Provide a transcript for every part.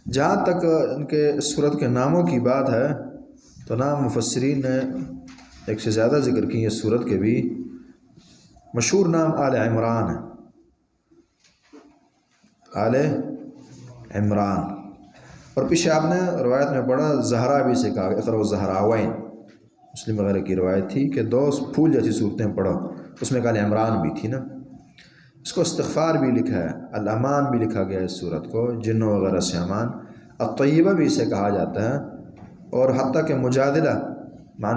جہاں تک ان کے سورت کے ناموں کی بات ہے تو نام مفسرین نے ایک سے زیادہ ذکر کی اس سورت کے بھی۔ مشہور نام آل عمران ہے، آل عمران، اور پیچھے آپ نے روایت میں پڑھا زہرا بھی سے کہا، اقرأ زہراوین، مسلم وغیرہ کی روایت تھی کہ دو پھول جیسی صورتیں پڑھو، اس میں آل عمران بھی تھی نا۔ اس کو استغفار بھی لکھا ہے، الامان بھی لکھا گیا ہے اس صورت کو، جنوں وغیرہ سے امان، الطیبہ بھی اسے کہا جاتا ہے، اور حتیٰ کہ مجادلہ مع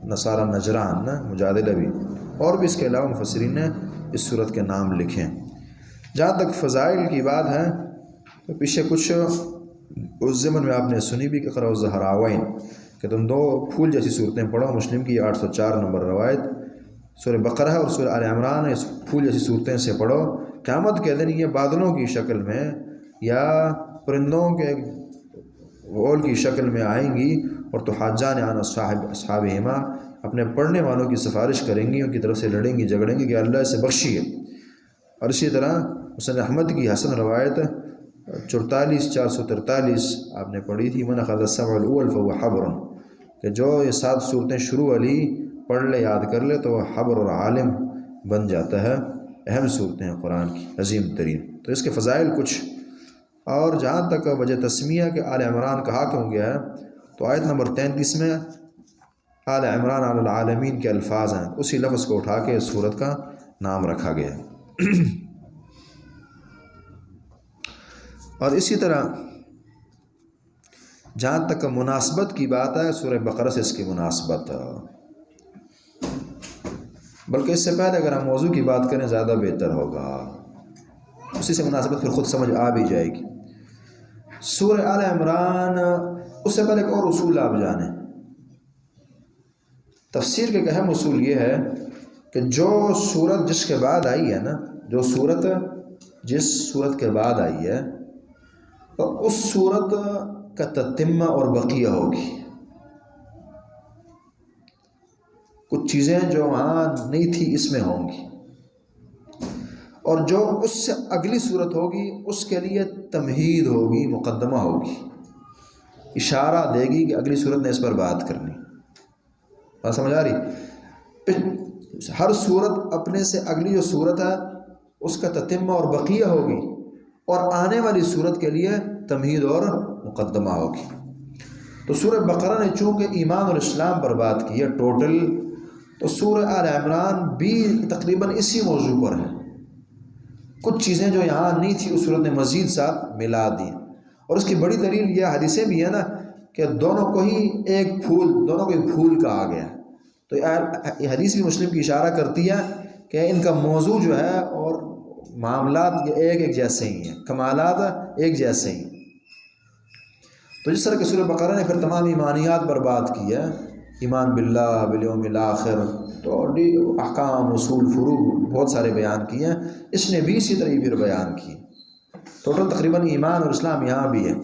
نصارى نجران نا، مجادلہ بھی، اور بھی اس کے علاوہ مفسرین نے اس صورت کے نام لکھے ہیں۔ جہاں تک فضائل کی بات ہے تو پیچھے کچھ اس زمن میں آپ نے سنی بھی کہ اقرأ الزہراوین، کہ تم دو پھول جیسی صورتیں پڑھو، مسلم کی 804 نمبر روایت، سورہ بقرہ اور سورہ آل عمران، اس پھول جیسی صورتیں سے پڑھو، قیامت کے دن یہ بادلوں کی شکل میں یا پرندوں کے غول کی شکل میں آئیں گی، اور تو حاجان عن اصحابہما، اپنے پڑھنے والوں کی سفارش کریں گی، ان کی طرف سے لڑیں گی جھگڑیں گی کہ اللہ سے بخشیے۔ اور اسی طرح مسند احمد کی حسن روایت 443 آپ نے پڑھی تھی، من اخذ السبع الاول فهو حبر، کہ جو یہ 7 صورتیں شروع والی پڑھ لے، یاد کر لے، تو وہ حبر اور عالم بن جاتا ہے۔ اہم صورتیں ہیں قرآن کی، عظیم ترین۔ تو اس کے فضائل کچھ، اور جہاں تک وجہ تسمیہ کہ آل عمران کہا کیوں گیا ہے، تو آیت نمبر 33 میں آل عمران علی العالمین کے الفاظ ہیں، اسی لفظ کو اٹھا کے اس صورت کا نام رکھا گیا ہے۔ اور اسی طرح جہاں تک مناسبت کی بات ہے، سورہ بقرہ سے اس کی مناسبت، بلکہ اس سے پہلے اگر ہم موضوع کی بات کریں زیادہ بہتر ہوگا، اسی سے مناسبت پھر خود سمجھ آ بھی جائے گی۔ سورہ آل عمران، اس سے پہلے ایک اور اصول آپ جانیں، تفسیر کے ایک اہم اصول یہ ہے کہ جو سورت جس کے بعد آئی ہے نا، جو سورت جس سورت کے بعد آئی ہے، تو اس سورت کا تتمہ اور بقیہ ہوگی۔ کچھ چیزیں جو وہاں نہیں تھی اس میں ہوں گی، اور جو اس سے اگلی صورت ہوگی اس کے لیے تمہید ہوگی، مقدمہ ہوگی، اشارہ دے گی کہ اگلی صورت نے اس پر بات کرنی۔ بات سمجھ آ رہی؟ ہر صورت اپنے سے اگلی جو صورت ہے اس کا تتمہ اور بقیہ ہوگی، اور آنے والی صورت کے لیے تمہید اور مقدمہ ہوگی۔ تو سورہ بقرہ نے چونکہ ایمان اور اسلام پر بات کی ہے ٹوٹل، تو سورہ آل عمران بھی تقریباً اسی موضوع پر ہے۔ کچھ چیزیں جو یہاں نہیں تھی اس صورت نے مزید ساتھ ملا دی، اور اس کی بڑی دلیل یہ حدیثیں بھی ہے نا کہ دونوں کو ہی پھول کہا گیا۔ تو یہ حدیث بھی مسلم کی اشارہ کرتی ہے کہ ان کا موضوع جو ہے اور معاملات یہ ایک جیسے ہی ہیں، کمالات ایک جیسے ہی ہیں۔ تو جس طرح کہ سورہ بقرہ نے پھر تمام ایمانیات پر بات کی ہے، ایمان باللہ بالیوم الاخر، تو احکام، اصول، فروع بہت سارے بیان کیے ہیں، اس نے بھی اسی طرح پھر بیان کی۔ ٹوٹل تقریباً ایمان اور اسلام یہاں بھی ہے،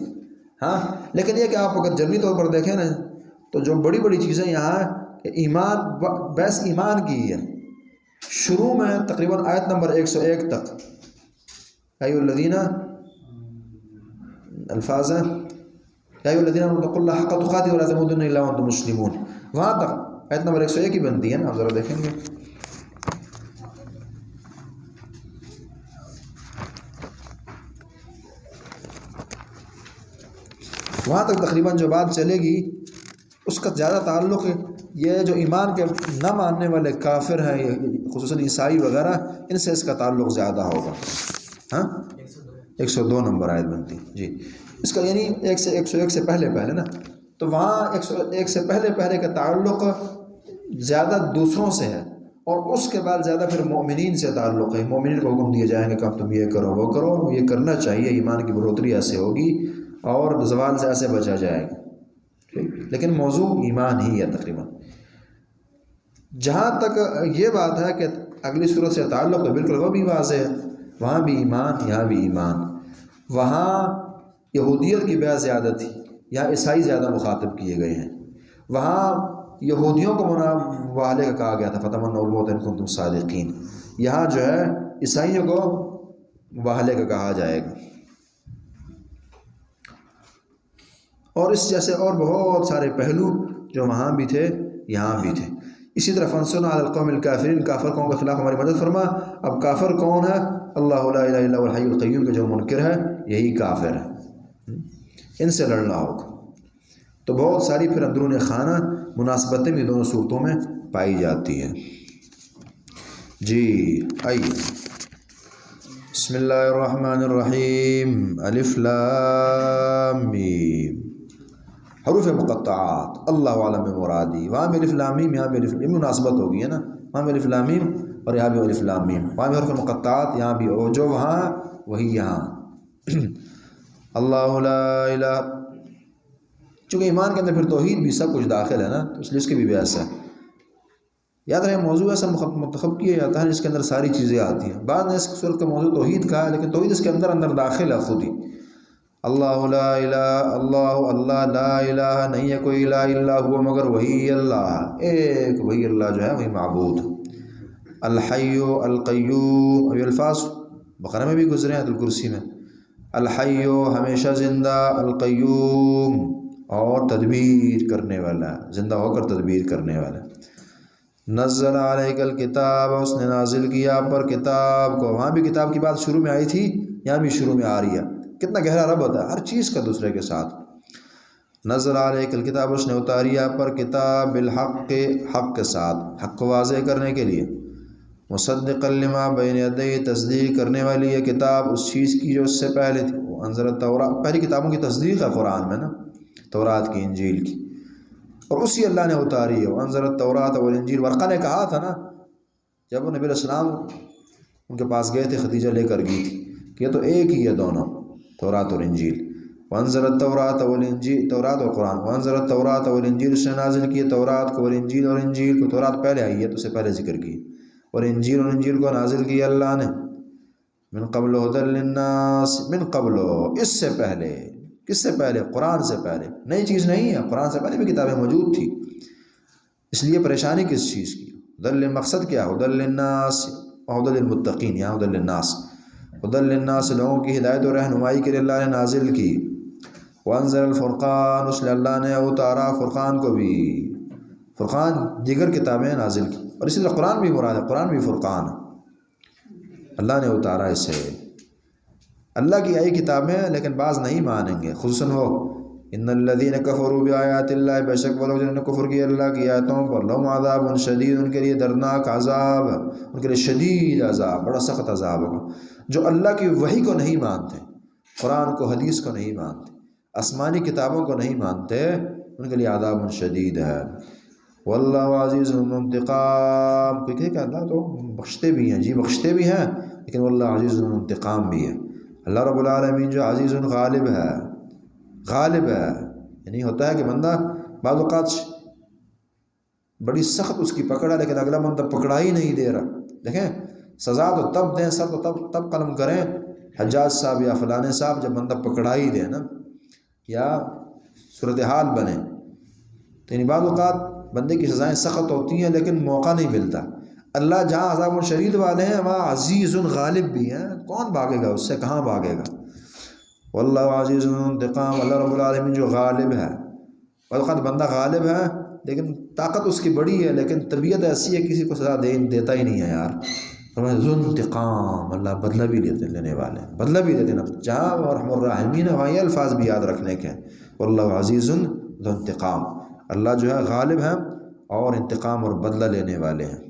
ہاں، لیکن یہ کہ آپ اگر جنوی طور پر دیکھیں نا تو جو بڑی بڑی چیزیں یہاں ایمان، بحث ایمان کی ہے۔ شروع میں تقریباً آیت نمبر 101 تک ایھا الذین، الفاظ ہیں یا ایھا الذین آمنوا اتقوا اللہ حق تقاتہ ولا تموتن الا وانتم مسلمون، وہاں تک آیت نمبر 101 ہی بنتی ہے نا، آپ ذرا دیکھیں گے۔ وہاں تک تقریباً جو بات چلے گی اس کا زیادہ تعلق یہ جو ایمان کے نہ ماننے والے کافر ہیں، خصوصاً عیسائی وغیرہ، ان سے اس کا تعلق زیادہ ہوگا۔ ہاں 102 نمبر آیت بنتی جی، اس کا یعنی 101 سے پہلے نا، تو وہاں 101 سے پہلے کا تعلق زیادہ دوسروں سے ہے، اور اس کے بعد زیادہ پھر مومنین سے تعلق ہے۔ مومنین کو حکم دیے جائیں گے کہ تم یہ کرو وہ کرو، یہ کرنا چاہیے، ایمان کی بڑھوتری ایسے ہوگی اور زوال سے ایسے بچا جائے گا، لیکن موضوع ایمان ہی ہے تقریباً۔ جہاں تک یہ بات ہے کہ اگلی صورت سے تعلق تو بالکل وہ بھی واضح ہے، وہاں بھی ایمان یہاں بھی ایمان۔ وہاں یہودیت کی بے زیادہ تھی، یہاں عیسائی زیادہ مخاطب کیے گئے ہیں۔ وہاں یہودیوں کو مواہلے کا کہا گیا تھا، فتمنوا الموت ان کنتم صادقین، یہاں جو ہے عیسائیوں کو مواہلے کا کہا جائے گا۔ اور اس جیسے اور بہت سارے پہلو جو وہاں بھی تھے یہاں بھی تھے. اسی طرح فانصرنا علی القوم الکافرین، کافر قوم کے خلاف ہماری مدد فرما. اب کافر کون ہے؟ اللہ لا الہ الا هو الحی القیوم کے جو منکر ہے یہی کافر ہے، ان سے لڑنا ہوگا. تو بہت ساری پھر اندرون خانہ مناسبتیں بھی دونوں صورتوں میں پائی جاتی ہیں. جی آئیے، بسم اللہ الرحمن الرحیم. الف لام میم، حروف مقطعات، اللہ عالم مرادی. وہاں بھی الف لام میم، یہاں بھی الف، یہ مناسبت ہوگی ہے نا، وہاں بھی الف لام میم اور یہاں بھی الف لام میم. وہاں بھی حروف مقطعات، یہاں بھی، اور جو وہاں وہی یہاں. اللہ لا الہ، چونکہ ایمان کے اندر پھر توحید بھی سب کچھ داخل ہے نا، تو اس لیے اس کی بھی بحث ہے. یاد رہے موضوع ایسا منتخب کیا جاتا ہے جس کے اندر ساری چیزیں آتی ہیں. بعد نے اس صورت کا موضوع توحید کا ہے، لیکن توحید اس کے اندر اندر داخل ہے خود ہی. اللہ لا الہ، اللہ اللہ لا الہ، نہیں ہے کوئی الہ الا ہوا مگر وہی اللہ، ایک وہی اللہ جو ہے وہی معبود. الحی القیوم، ابھی الفاظ بقرہ میں بھی گزرے ہیں، الکرسی میں. الحی ہمیشہ زندہ، القیوم اور تدبیر کرنے والا، زندہ ہو کر تدبیر کرنے والا. نزل علیک الکتاب، اس نے نازل کیا پر کتاب کو. وہاں بھی کتاب کی بات شروع میں آئی تھی، یہاں بھی شروع میں آ رہی ہے. کتنا گہرا ربط ہوتا ہے ہر چیز کا دوسرے کے ساتھ. نزل علیک الکتاب، اس نے اتاری آپ پر کتاب، بالحق کے حق کے ساتھ، حق کو واضح کرنے کے لیے. مصدقا لما بین یدیہ، تصدیق کرنے والی ہے کتاب اس چیز کی جو اس سے پہلے تھی. وہ انزل التوراۃ، پہلی کتابوں کی تصدیق ہے قرآن میں نا، تورات کی، انجیل کی، اور اسی اللہ نے اتاری ہے. انزل التوراۃ والانجیل. ورقہ نے کہا تھا نا جب نبی علیہ السلام ان کے پاس گئے تھے، خدیجہ لے کر گئی تھی کہ یہ تو ایک ہی ہے دونوں، تورات اور انجیل. وانزل التوراۃ والانجیل، تورات اور قرآن. وانزل التوراۃ والانجیل، اس نے نازل کی تورات کو، والانجیل اور انجیل کو. تورات پہلے آئی ہے تو اسے پہلے ذکر کی، اور انجیل اور انجیل کو نازل کیا اللہ نے. من قبل ھدی للناس، من قبل، اس سے پہلے. کس سے پہلے؟ قرآن سے پہلے. نئی چیز نہیں ہے، قرآن سے پہلے بھی کتابیں موجود تھی. اس لیے پریشانی کس چیز کی؟ ھدی، مقصد کیا؟ ھدی للناس وھدی للمتقین، یہاں ھدی للناس. ھدی للناس، لوگوں کی ہدایت و رہنمائی کے لیے اللہ نے نازل کی. وانزل الفرقان، اس لیے اللہ نے اتارا فرقان کو بھی. فرقان دیگر کتابیں نازل کی، اور اسی طرح قرآن بھی مراد ہے، قرآن بھی فرقان ہے، اللہ نے اتارا اسے. اللہ کی آئی کتابیں، لیکن بعض نہیں مانیں گے، خصوصاً وہ ان الذین کفروا بآیات اللہ، بے شک وہ لوگ جنہوں نے کفر کیا اللہ کی آیاتوں پر. لہم عذاب شدید، ان کے لیے دردناک عذاب، ان کے لیے شدید عذاب، بڑا سخت عذاب ہوگا. جو اللہ کی وحی کو نہیں مانتے، قرآن کو، حدیث کو نہیں مانتے، آسمانی کتابوں کو نہیں مانتے، ان کے لیے عذاب شدید ہے. واللہ عزیز انتقام، کوئی کہے کہ اللہ تو بخشتے بھی ہیں، جی بخشتے بھی ہیں، لیکن واللہ عزیز انتقام بھی ہے. اللہ رب العالمین جو عزیز غالب ہے، غالب ہے. یعنی ہوتا ہے کہ بندہ بعض اوقات بڑی سخت اس کی پکڑ ہے، لیکن اگلا بندہ پکڑا ہی نہیں دے رہا. دیکھیں سزا تو تب دیں، سب تو تب قلم کریں، حجاج صاحب یا فلانے صاحب، جب بندہ پکڑا ہی دے نا، یا صورتحال بنے. تو یعنی بعض اوقات بندے کی سزائیں سخت ہوتی ہیں لیکن موقع نہیں ملتا. اللہ جہاں عذاب الشدید والے ہیں وہاں عزیز غالب بھی ہیں. کون بھاگے گا اس سے، کہاں بھاگے گا؟ واللہ عزیز انتقام، اللہ رب العالمین جو غالب ہے. بعض اوقات بندہ غالب ہے لیکن طاقت اس کی بڑی ہے، لیکن طبیعت ایسی ہے کسی کو سزا دیتا ہی نہیں ہے یار. ذو انتقام، اللہ بدلہ بھی لینے والے ہیں، بدلہ بھی دیتے ہیں. جہاں رحم الراحمین وہاں یہ الفاظ بھی یاد رکھنے کے ہیں. واللہ عزیز ذو انتقام، اللہ جو ہے غالب ہے اور انتقام اور بدلہ لینے والے ہیں.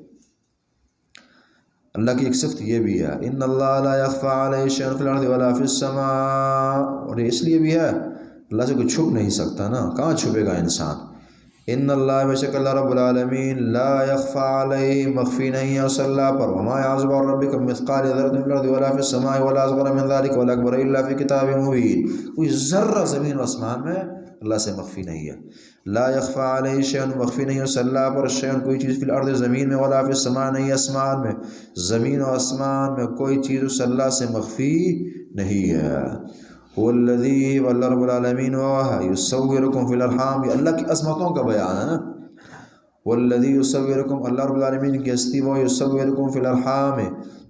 اللہ کی ایک صفت یہ بھی ہے، ان اللہ لا یخفی علیہ شیء فی الارض ولا فی السماء، اور اس لیے بھی ہے اللہ سے کوئی چھپ نہیں سکتا نا، کہاں چھپے گا انسان. ان اللہ، بے شک اللہ رب العالمین، لا یخفی علیہ، مخفی نہیں ہے اس اللہ پر. وما یعزب عن ربک مثقال ذرۃ فی الارض ولا فی السماء ولا اصغر من ذلک ولا اکبر الا فی کتاب مبین. کوئی ذرہ زمین و آسمان میں اللہ سے مخفی نہیں ہے. لا یخفی علیہ شیء، مخفی نہیں اس اللہ پر شیء، کوئی چیز، فی الارض زمین میں، ولا فی السماء، نہیں آسمان میں. زمین و آسمان میں کوئی چیز اس اللہ سے مخفی نہیں ہے. هو الذی، واللہ رب العالمین وہ ہے، یصورکم فی الارحام، یہ اللہ کی عظمتوں کا بیان ہے نا. والذی یصورکم، اللہ رب العالمین کی ہستی وہ، یصورکم فی الارحام،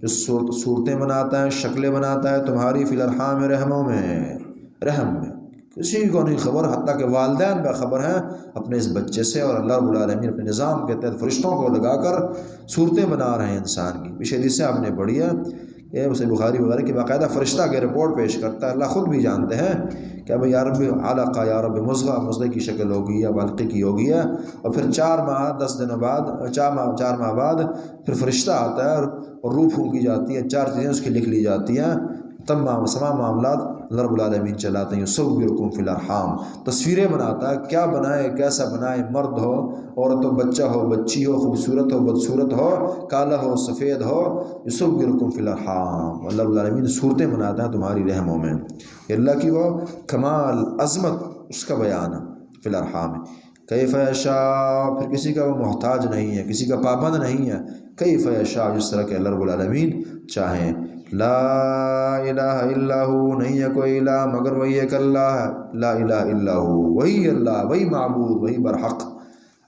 جو صورتیں بناتا ہے، شکلیں بناتا ہے تمہاری، فی الارحام، رحموں میں، رحم میں. کسی کو نہیں خبر، حتیٰ کہ والدین باخبر ہیں اپنے اس بچے سے، اور اللہ رب العالمین اپنے نظام کے تحت فرشتوں کو لگا کر صورتیں بنا رہے ہیں انسان کی۔ پیچھے حدیث سے آپ نے پڑھی ہے کہ اسے بخاری وغیرہ کی باقاعدہ فرشتہ کے رپورٹ پیش کرتا ہے، اللہ خود بھی جانتے ہیں کہ بھائی یا رب علقہ، یا رب مضغہ کی شکل ہوگی یا علقے کی ہوگی ہے، اور پھر 4 ماہ 10 دنوں بعد 4 ماہ بعد پھر فرشتہ آتا ہے اور روح پھونکی جاتی ہے، 4 چیزیں اس کی لکھ لی جاتی ہیں، تمام معاملات اللہ رب العالمین چلاتے ہیں۔ یصورکم فی الارحام، تصویریں بناتا ہے، کیا بنائے کیسا بنائے، مرد ہو عورت ہو، بچہ ہو بچی ہو، خوبصورت ہو بدصورت ہو، کالا ہو سفید ہو، یصورکم فی الارحام، اللہ رب العالمین صورتیں بناتا ہے تمہاری رحموں میں۔ یہ اللہ کی وہ کمال عظمت اس کا بیان ہے فی الارحام۔ کیف یشاء، پھر کسی کا وہ محتاج نہیں ہے، کسی کا پابند نہیں ہے، کیف یشاء، جس طرح کہ اللہ رب العالمین چاہیں۔ لا الہ الا ہو، نہیں ہے کوئی الہ مگر وہی ایک اللہ ہے، لا الہ الا ہو، وہی اللہ، وہی معبود، وہی برحق،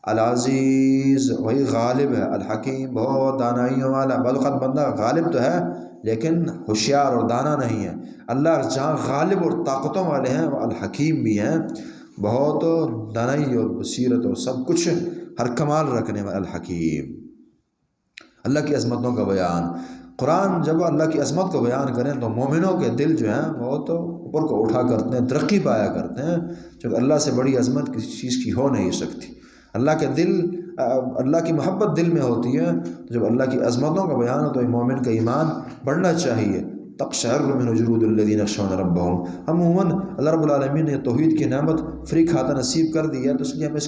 العزیز، وہی غالب ہے، الحکیم، بہت دانائیوں والا۔ بعض اوقات بندہ غالب تو ہے لیکن ہوشیار اور دانا نہیں ہے، اللہ جہاں غالب اور طاقتوں والے ہیں وہ الحکیم بھی ہیں، بہت دانائی اور بصیرت اور سب کچھ ہر کمال رکھنے والا الحکیم۔ اللہ کی عظمتوں کا بیان، قرآن جب اللہ کی عظمت کو بیان کریں تو مومنوں کے دل جو ہیں وہ تو اوپر کو اٹھا کرتے ہیں، ترقی پایا کرتے ہیں، چونکہ اللہ سے بڑی عظمت کسی چیز کی ہو نہیں سکتی۔ اللہ کے دل، اللہ کی محبت دل میں ہوتی ہے، جب اللہ کی عظمتوں کا بیان ہو تو مومن کا ایمان بڑھنا چاہیے۔ تقشعر من جلود الذین یخشون ربہم، ہم عموماً اللہ رب العالمین نے توحید کی نعمت فری کھاتا نصیب کر دی ہے تو اس لیے ہمیں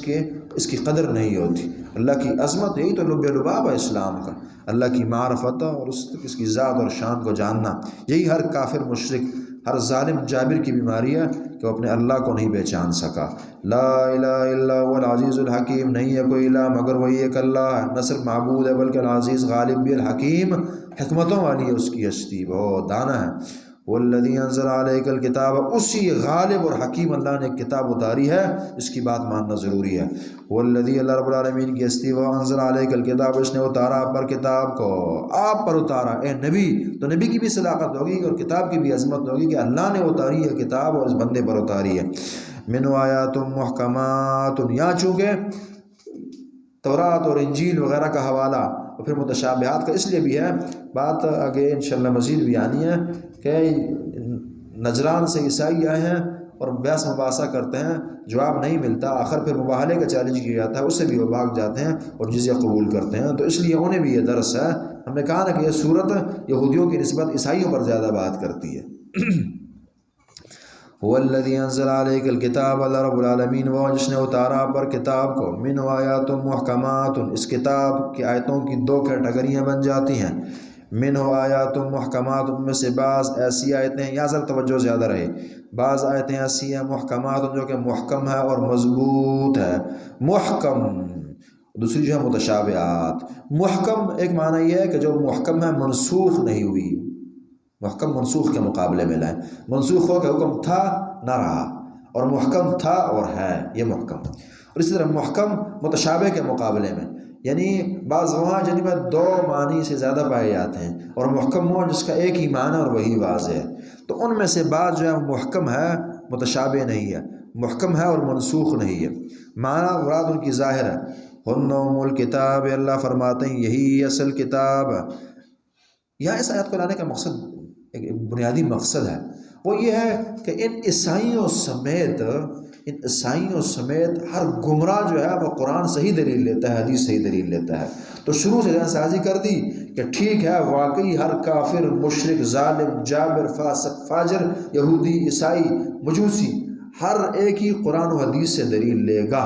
اس کی قدر نہیں ہوتی۔ اللہ کی عظمت یہی تو لب لباب ہے اسلام کا، اللہ کی معرفت اور اس کی ذات اور شان کو جاننا، یہی ہر کافر مشرک، ہر ظالم جابر کی بیماری ہے کہ وہ اپنے اللہ کو نہیں پہچان سکا۔ لا الہ الا هو العزیز الحکیم، نہیں ہے کوئی الہ مگر وہی ایک اللہ ہے، نہ صرف معبود ہے بلکہ العزیز غالب بھی، الحکیم حکمتوں والی ہے اس کی ہستی، بہت دانا ہے۔ والذی انزل علیک الکتاب، اسی غالب اور حکیم اللہ نے کتاب اتاری ہے، اس کی بات ماننا ضروری ہے۔ والذی، اللہ رب العالمین کی ہستی، وہ انزل علیک الکتاب، اس نے اتارا آپ پر کتاب کو، آپ پر اتارا اے نبی، تو نبی کی بھی صداقت ہوگی اور کتاب کی بھی عظمت ہوگی کہ اللہ نے اتاری ہے کتاب اور اس بندے پر اتاری ہے۔ من آیات محکمات، یہاں چونکہ تورات اور انجیل وغیرہ کا حوالہ اور پھر متشابہات کا اس لیے بھی ہے، بات آگے انشاءاللہ مزید بھی آنی ہے کہ نجران سے عیسائی آئے ہیں اور بحث مباحثہ کرتے ہیں، جواب نہیں ملتا، آخر پھر مباہلے کا چیلنج کیا جاتا ہے، اس سے بھی وہ بھاگ جاتے ہیں اور جزیہ قبول کرتے ہیں، تو اس لیے انہیں بھی یہ درس ہے۔ ہم نے کہا نا کہ یہ صورت یہودیوں کی نسبت عیسائیوں پر زیادہ بات کرتی ہے۔ والذی انزل علیک الکتاب، اللہ رب العالمین وہ جس نے اتارا پر کتاب کو، من آیات محکمات، اس کتاب کی آیتوں کی 2 کیٹیگریاں بن جاتی ہیں۔ من آیات محکمات، ان میں سے بعض ایسی آیتیں، یہاں ذرا توجہ زیادہ رہے، بعض آیتیں ایسی ہیں محکمات جو کہ محکم ہے اور مضبوط ہے، محکم، دوسری جو ہے متشابہات۔ محکم ایک معنی یہ ہے کہ جو محکم ہے منسوخ نہیں ہوئی، محکم منسوخ کے مقابلے میں لائیں، منسوخ ہو کہ حکم تھا نہ رہا، اور محکم تھا اور ہے، یہ محکم۔ اور اسی طرح محکم متشابہ کے مقابلے میں، یعنی بعض وہاں جن میں 2 معنی سے زیادہ پائے جاتے ہیں، اور محکم وہ جس کا ایک ہی معنی اور وہی واضح ہے، تو ان میں سے بعض جو ہے محکم ہے، متشابہ نہیں ہے، محکم ہے اور منسوخ نہیں ہے، معنی مراد ان کی ظاہر ہے۔ ہن ام الکتاب، اللہ فرماتے ہیں یہی اصل کتاب۔ یہاں اس آیت کو لانے کا مقصد، ایک بنیادی مقصد ہے، وہ یہ ہے کہ ان عیسائیوں سمیت ہر گمراہ جو ہے وہ قرآن صحیح دلیل لیتا ہے، حدیث صحیح دلیل لیتا ہے، تو شروع سے ذہن سازی کر دی کہ ٹھیک ہے واقعی ہر کافر، مشرک، ظالم، جابر، فاسق، فاجر، یہودی، عیسائی، مجوسی، ہر ایک ہی قرآن و حدیث سے دلیل لے گا،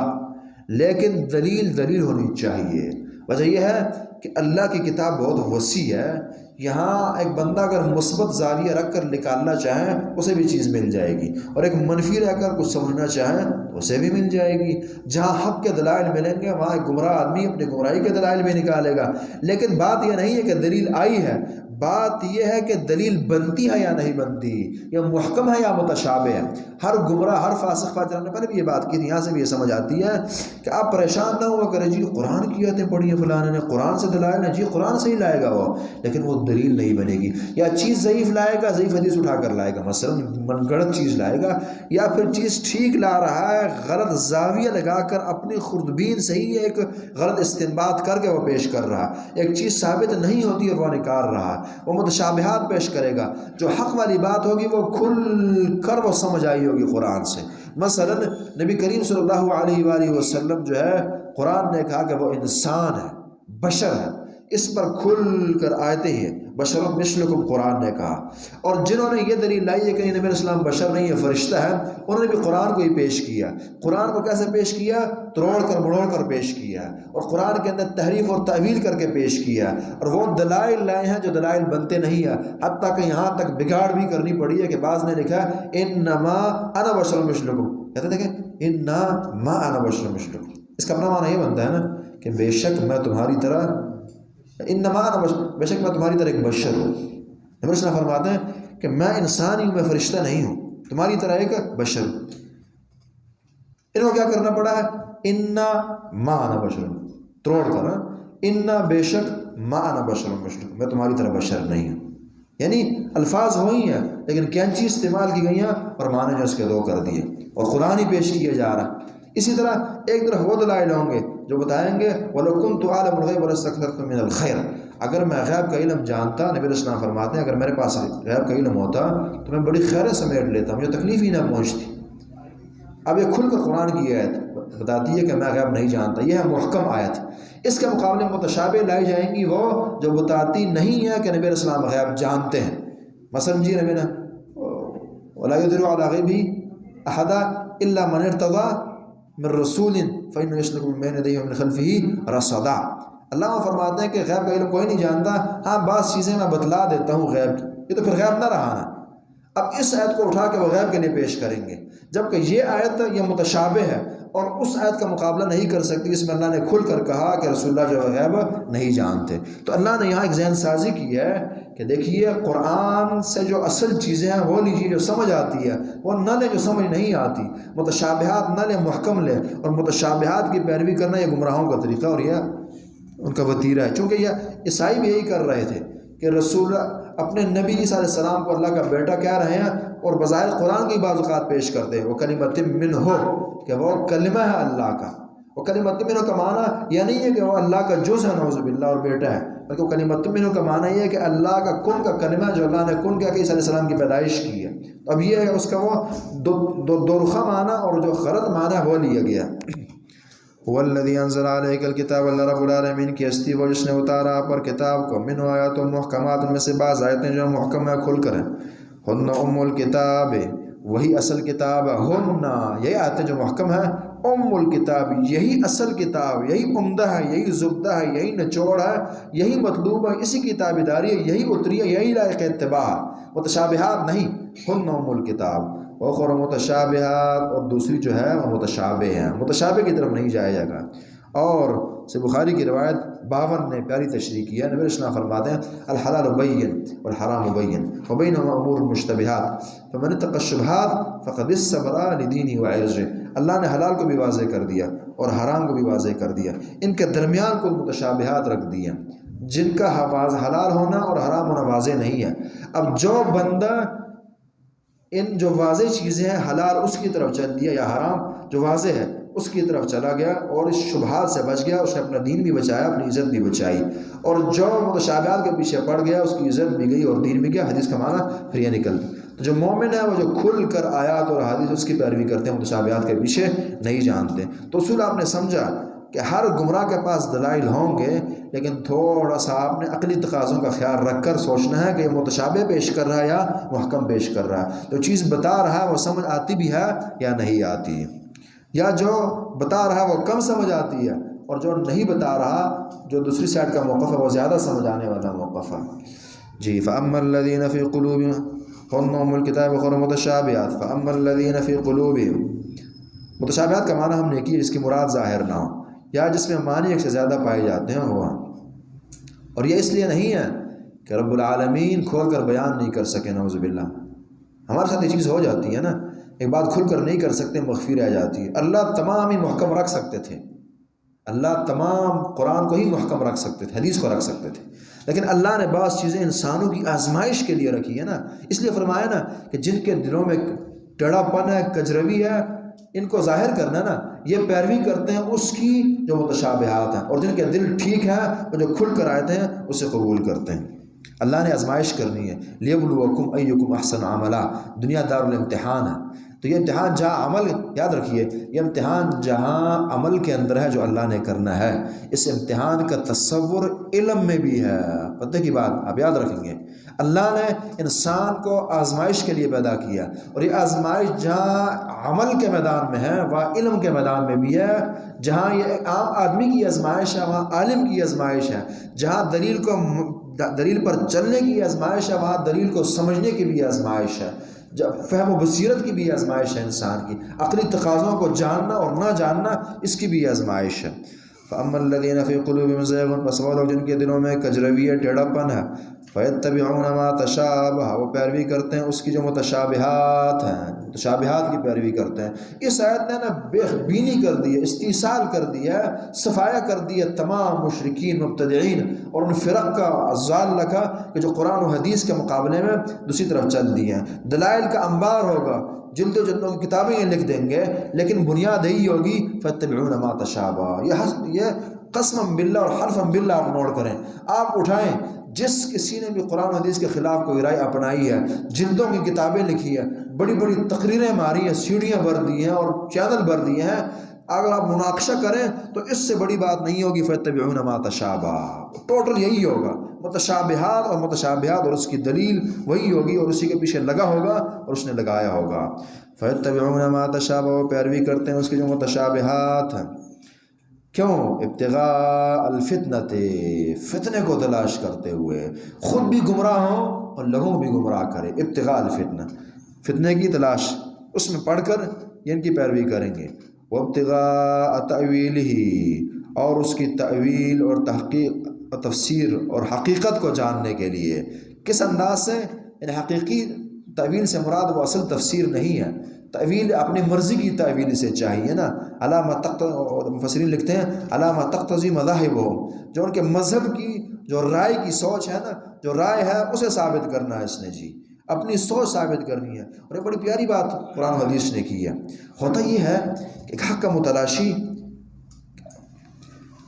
لیکن دلیل ہونی چاہیے۔ وجہ یہ ہے کہ اللہ کی کتاب بہت وسیع ہے، یہاں ایک بندہ اگر مثبت زاویہ رکھ کر نکالنا چاہیں اسے بھی چیز مل جائے گی، اور ایک منفی رہ کر کچھ سمجھنا چاہیں تو اسے بھی مل جائے گی۔ جہاں حق کے دلائل ملیں گے وہاں ایک گمراہ آدمی اپنی گمراہی کے دلائل بھی نکالے گا، لیکن بات یہ نہیں ہے کہ دلیل آئی ہے، بات یہ ہے کہ دلیل بنتی ہے یا نہیں بنتی، یا محکم ہے یا متشابہ ہے۔ ہر گمراہ، ہر فاسق فاجر، ہم نے پہلے بھی یہ بات کی تھی، یہاں سے بھی یہ سمجھ آتی ہے کہ آپ پریشان نہ ہوا کریں جی قرآن کی آیتیں پڑھی ہیں فلاں نے، قرآن سے دلائل ہے، جی قرآن سے ہی لائے گا وہ، لیکن وہ دلیل نہیں بنے گی، یا چیز ضعیف لائے گا، ضعیف حدیث اٹھا کر لائے گا، مثلا من گڑت چیز لائے گا، یا پھر چیز ٹھیک لا رہا ہے، غلط زاویہ لگا کر اپنی خوردبین سے ہی ایک غلط استنباط کر کے وہ پیش کر رہا، ایک چیز ثابت نہیں ہوتی اور وہ نکال رہا، وہ متشابہات پیش کرے گا۔ جو حق والی بات ہوگی وہ کھل کر وہ سمجھ آئی ہوگی قرآن سے۔ مثلا نبی کریم صلی اللہ علیہ وآلہ وسلم جو ہے، قرآن نے کہا کہ وہ انسان ہے، بشر ہے، اس پر کھل کر آیتیں ہیں، بشر مثلکم قرآن نے کہا۔ اور جنہوں نے یہ دلیل لائی ہے کہ نبی علیہ السلام بشر نہیں ہے، فرشتہ ہے، انہوں نے بھی قرآن کو ہی پیش کیا۔ قرآن کو کیسے پیش کیا؟ توڑ کر مڑوڑ کر پیش کیا، اور قرآن کے اندر تحریف اور تعویل کر کے پیش کیا، اور وہ دلائل لائے ہیں جو دلائل بنتے نہیں ہیں، حتیٰ کہ یہاں تک بگاڑ بھی کرنی پڑی ہے کہ بعض نے لکھا انما انا بشر مثلکم، کہتے دیکھیں انما انا بشر مثلکم، اس کا اپنا معنی یہ بنتا ہے نا کہ بے شک میں تمہاری طرح، انما انا بشر، بے شک میں تمہاری طرح ایک بشر ہوں۔ نبی صلی اللہ علیہ وسلم فرماتے ہیں کہ میں انسان ہی ہوں، میں فرشتہ نہیں ہوں، تمہاری طرح ایک بشر ہوں۔ ان کو کیا کرنا پڑا ہے؟ انا ما انا بشر، توڑ کر، انا بے شک ما انا بشر مثلکم، میں تمہاری طرح بشر نہیں ہوں، یعنی الفاظ وہی ہیں لیکن کینچی استعمال کی گئی ہیں اور معنی جو اس کے دو کر دیے، اور قرآن ہی پیش کیا جا رہا۔ اسی طرح ایک طرف وہ دلائل ہوں گے جو بتائیں گے وَلَوْ كُنْتُ أَعْلَمُ الْغَيْبَ لَاسْتَكْثَرْتُ مِنَ الْخَيْرِ، اگر میں غیب کا علم جانتا، نبی علیہ السلام فرماتے ہیں اگر میرے پاس غیب کا علم ہوتا تو میں بڑی خیریں سمیٹ لیتا، مجھے تکلیف ہی نہ پہنچتی۔ اب یہ کھل کر قرآن کی آیت بتاتی ہے کہ میں غیب نہیں جانتا، یہ ہے محکم آیت۔ اس کے مقابلے متشابہ لائی جائیں گی وہ جو بتاتی نہیں ہے کہ نبی علیہ السلام غیب جانتے ہیں۔ مثلا جی نبی نے وَلَا يُظْهِرُ عَلَىٰ غَيْبِهِ أَحَدًا إِلَّا مَنِ ارْتَضَىٰ من رسول فإنه يسلك من بين يديه ومن خلفه رصدا، اللہ فرماتے ہیں کہ غیب کا علم کوئی نہیں جانتا، ہاں بعض چیزیں میں بتلا دیتا ہوں غیب کی، یہ تو پھر غیب نہ رہا نا۔ اب اس آیت کو اٹھا کے وہ غیب کے لیے پیش کریں گے، جبکہ یہ آیت یہ متشابہ ہے اور اس آیت کا مقابلہ نہیں کر سکتی، اس میں اللہ نے کھل کر کہا کہ رسول اللہ جو غیب نہیں جانتے۔ تو اللہ نے یہاں ایک ذہن سازی کی ہے کہ دیکھیے قرآن سے جو اصل چیزیں ہیں وہ لیجیے جو سمجھ آتی ہے، وہ نہ لیں جو سمجھ نہیں آتی، متشابہات نہ لیں، محکم لیں، اور متشابہات کی پیروی کرنا یہ گمراہوں کا طریقہ اور یہ ان کا وتیرہ ہے۔ چونکہ یہ عیسائی بھی یہی کر رہے تھے کہ رسول اپنے نبی عیسیٰ علیہ السلام کو اللہ کا بیٹا کہہ رہے ہیں اور بظاہر قرآن کی بعض اوقات پیش کرتے ہیں، وہ کلمۃ منہ، کہ وہ کلمہ ہے اللہ کا۔ وہ کلمۃ منہ کا معنی یہ نہیں ہے کہ وہ اللہ کا جز ہے نعوذ باللہ اور بیٹا ہے، بلکہ وہ کلمۃ منہ کا معنی یہ ہے کہ اللہ کا کن کا کلمہ جو اللہ نے کن کیا کہ عیسیٰ علیہ السلام کی پیدائش کی ہے۔ تو اب یہ ہے اس کا وہ دو رخہ معنی اور جو غلط معنی ہے وہ لیا گیا۔ والذی انزل علیک الکتاب، اللہ رب العالمین کی ہستی وہ جس نے اتارا پر کتاب کو، منہ آیات محکمات، ان میں سے بعض آیتیں جو محکم ہے کھل کر ہیں، ہن ام الکتاب، وہی اصل کتاب ہے، ہن یہی آیتیں جو محکم ہے، ام الکتاب یہی اصل کتاب، یہی عمدہ ہے، یہی زبدہ ہے، یہی نچوڑ ہے، یہی مطلوب ہے، اسی کی تابعداری ہے، یہی اتری ہے، یہی لائق اتباع، متشابہات نہیں۔ ہن ام الکتاب اور متشابہات، اور دوسری جو ہے وہ متشابہ ہیں، متشابہ کی طرف نہیں جایا گا۔ اور سے بخاری کی روایت 52 نے پیاری تشریح کی ہے، نبی علیہ السلام فرماتے ہیں الحلال بین والحرام بین وبینہما امور مشتبہات فمن اتقى الشبہات فقد استبرأ لدینہ وعرضہ، اللہ نے حلال کو بھی واضح کر دیا اور حرام کو بھی واضح کر دیا، ان کے درمیان کو متشابہات رکھ دی ہیں جن کا حلال ہونا اور حرام ہونا واضح نہیں ہے۔ اب جو بندہ ان جو واضح چیزیں ہیں حلال اس کی طرف چل دیا یا حرام جو واضح ہے اس کی طرف چلا گیا اور اس شبہات سے بچ گیا، اس نے اپنا دین بھی بچایا، اپنی عزت بھی بچائی، اور جو متشابہات کے پیچھے پڑ گیا اس کی عزت بھی گئی اور دین بھی گیا۔ حدیث کا معنی پھر یہ نکلتا، تو جو مومن ہے وہ جو کھل کر آیات اور حدیث اس کی پیروی کرتے ہیں، متشابہات کے پیچھے نہیں جانتے۔ تو اصول آپ نے سمجھا کہ ہر گمراہ کے پاس دلائل ہوں گے، لیکن تھوڑا سا آپ نے عقلی تقاضوں کا خیال رکھ کر سوچنا ہے کہ یہ متشابہ پیش کر رہا ہے یا محکم پیش کر رہا ہے، جو چیز بتا رہا ہے وہ سمجھ آتی بھی ہے یا نہیں آتی، یا جو بتا رہا ہے وہ کم سمجھ آتی ہے اور جو نہیں بتا رہا، جو دوسری سائڈ کا موقف ہے وہ زیادہ سمجھ آنے والا موقف ہے۔ جی فَأَمَّا الَّذِينَ فِي قُلُوبِهِمْ هُنَّ أُمُّ الْكِتَابِ وَأُخَرُ مُتَشَابِهَاتٌ فَأَمَّا الَّذِينَ فِي قُلُوبِهِمْ، متشابہات کا معنی ہم نے کی جس کی مراد ظاہر نہ ہو یا جس میں معنی ایک سے زیادہ پائے جاتے ہیں ہوا، اور یہ اس لیے نہیں ہے کہ رب العالمین کھول کر بیان نہیں کر سکے، نعوذ باللہ۔ ہمارے ساتھ یہ چیز ہو جاتی ہے نا، ایک بات کھل کر نہیں کر سکتے، مخفی رہ جاتی ہے۔ اللہ تمام ہی محکم رکھ سکتے تھے، اللہ تمام قرآن کو ہی محکم رکھ سکتے تھے، حدیث کو رکھ سکتے تھے، لیکن اللہ نے بعض چیزیں انسانوں کی آزمائش کے لیے رکھی ہے نا۔ اس لیے فرمایا نا کہ جن کے دلوں میں ٹیڑھا پن ہے، کجروی ہے، ان کو ظاہر کرنا نا، یہ پیروی کرتے ہیں اس کی جو متشابہات ہیں، اور جن کے دل ٹھیک ہے وہ جو کھل کر آئے ہیں اسے قبول کرتے ہیں۔ اللہ نے آزمائش کرنی ہے، لیبلوکم ایکم احسن عملا، دنیا دار الامتحان ہے۔ تو یہ امتحان جہاں عمل، یاد رکھیے یہ امتحان جہاں عمل کے اندر ہے جو اللہ نے کرنا ہے، اس امتحان کا تصور علم میں بھی ہے۔ پتہ کی بات آپ یاد رکھیں گے، اللہ نے انسان کو آزمائش کے لیے پیدا کیا، اور یہ آزمائش جہاں عمل کے میدان میں ہے وہاں علم کے میدان میں بھی ہے۔ جہاں یہ عام آدمی کی آزمائش ہے وہاں عالم کی آزمائش ہے، جہاں دلیل پر چلنے کی آزمائش ہے وہاں دلیل کو سمجھنے کی بھی آزمائش ہے، جب فہم و بصیرت کی بھی آزمائش ہے، انسان کی عقلی تقاضوں کو جاننا اور نہ جاننا اس کی بھی آزمائش ہے۔ فَأَمَّا الَّذِينَ فِي قُلُوبِهِمْ زَيْغٌ، بس وہ لوگ جن کے دلوں میں کجروی ہے، ٹیڑھا پن ہے، فَيَتَّبِعُونَ مَا تَشَابَهَ، وہ پیروی کرتے ہیں اس کی جو متشابہات ہیں، متشابہات کی پیروی کرتے ہیں۔ اس آیت نے نا بے بینی کر دی ہے، استیصال کر دی ہے، صفایا کر دی ہے تمام مشرکین، مبتدعین اور ان فرق کا، الضالہ کا، کہ جو قرآن و حدیث کے مقابلے میں دوسری طرف چل دی ہیں۔ دلائل کا انبار ہوگا، جلدوں جلدوں کی کتابیں یہ لکھ دیں گے، لیکن بنیاد یہی ہوگی فَاتَّبِعُونَ مَا تَشَابَهَ۔ یہ قسم باللہ اور حلف باللہ آپ نوٹ کریں، آپ اٹھائیں، جس کسی نے بھی قرآن و حدیث کے خلاف کوئی رائے اپنائی ہے، جلدوں کی کتابیں لکھی ہے، بڑی بڑی تقریریں ماری ہیں، سیڑھیاں بھر دی ہیں اور چینل بھر دیے ہیں، اگر آپ مناقشہ کریں تو اس سے بڑی بات نہیں ہوگی فَاتَّبِعُونَ مَا تَشَابَهَ۔ ٹوٹل یہی ہوگا، متشابہات اور متشابہات اور اس کی دلیل وہی ہوگی، اور اسی کے پیچھے لگا ہوگا اور اس نے لگایا ہوگا۔ فَاتَّبِعُونَ مَا تَشَابَهَ، پیروی کرتے ہیں اس کی جو متشابہات ہیں۔ کیوں؟ ابتغاء الفتنۃ، فتنے کو تلاش کرتے ہوئے، خود بھی گمراہ ہوں اور لوگوں بھی گمراہ کرے۔ ابتغاء الفتنہ، فتنے کی تلاش، اس میں پڑھ کر یہ ان کی پیروی کریں گے۔ وابتغاء تأویلہ، اور اس کی تأویل اور تحقیق اور تفسیر اور حقیقت کو جاننے کے لیے کس انداز سے؟ یعنی حقیقی تأویل سے مراد وہ اصل تفسیر نہیں ہے، تأویل اپنی مرضی کی تأویل سے چاہیے نا۔ علامہ مفسرین لکھتے ہیں علامہ تقتضی مذاہبہم، جو ان کے مذہب کی جو رائے کی سوچ ہے نا، جو رائے ہے اسے ثابت کرنا ہے اس نے، جی اپنی سوچ ثابت کرنی ہے۔ اور ایک بڑی پیاری بات قرآن و حدیث نے کی ہے، ہوتا یہ ہے کہ ایک حق کا متلاشی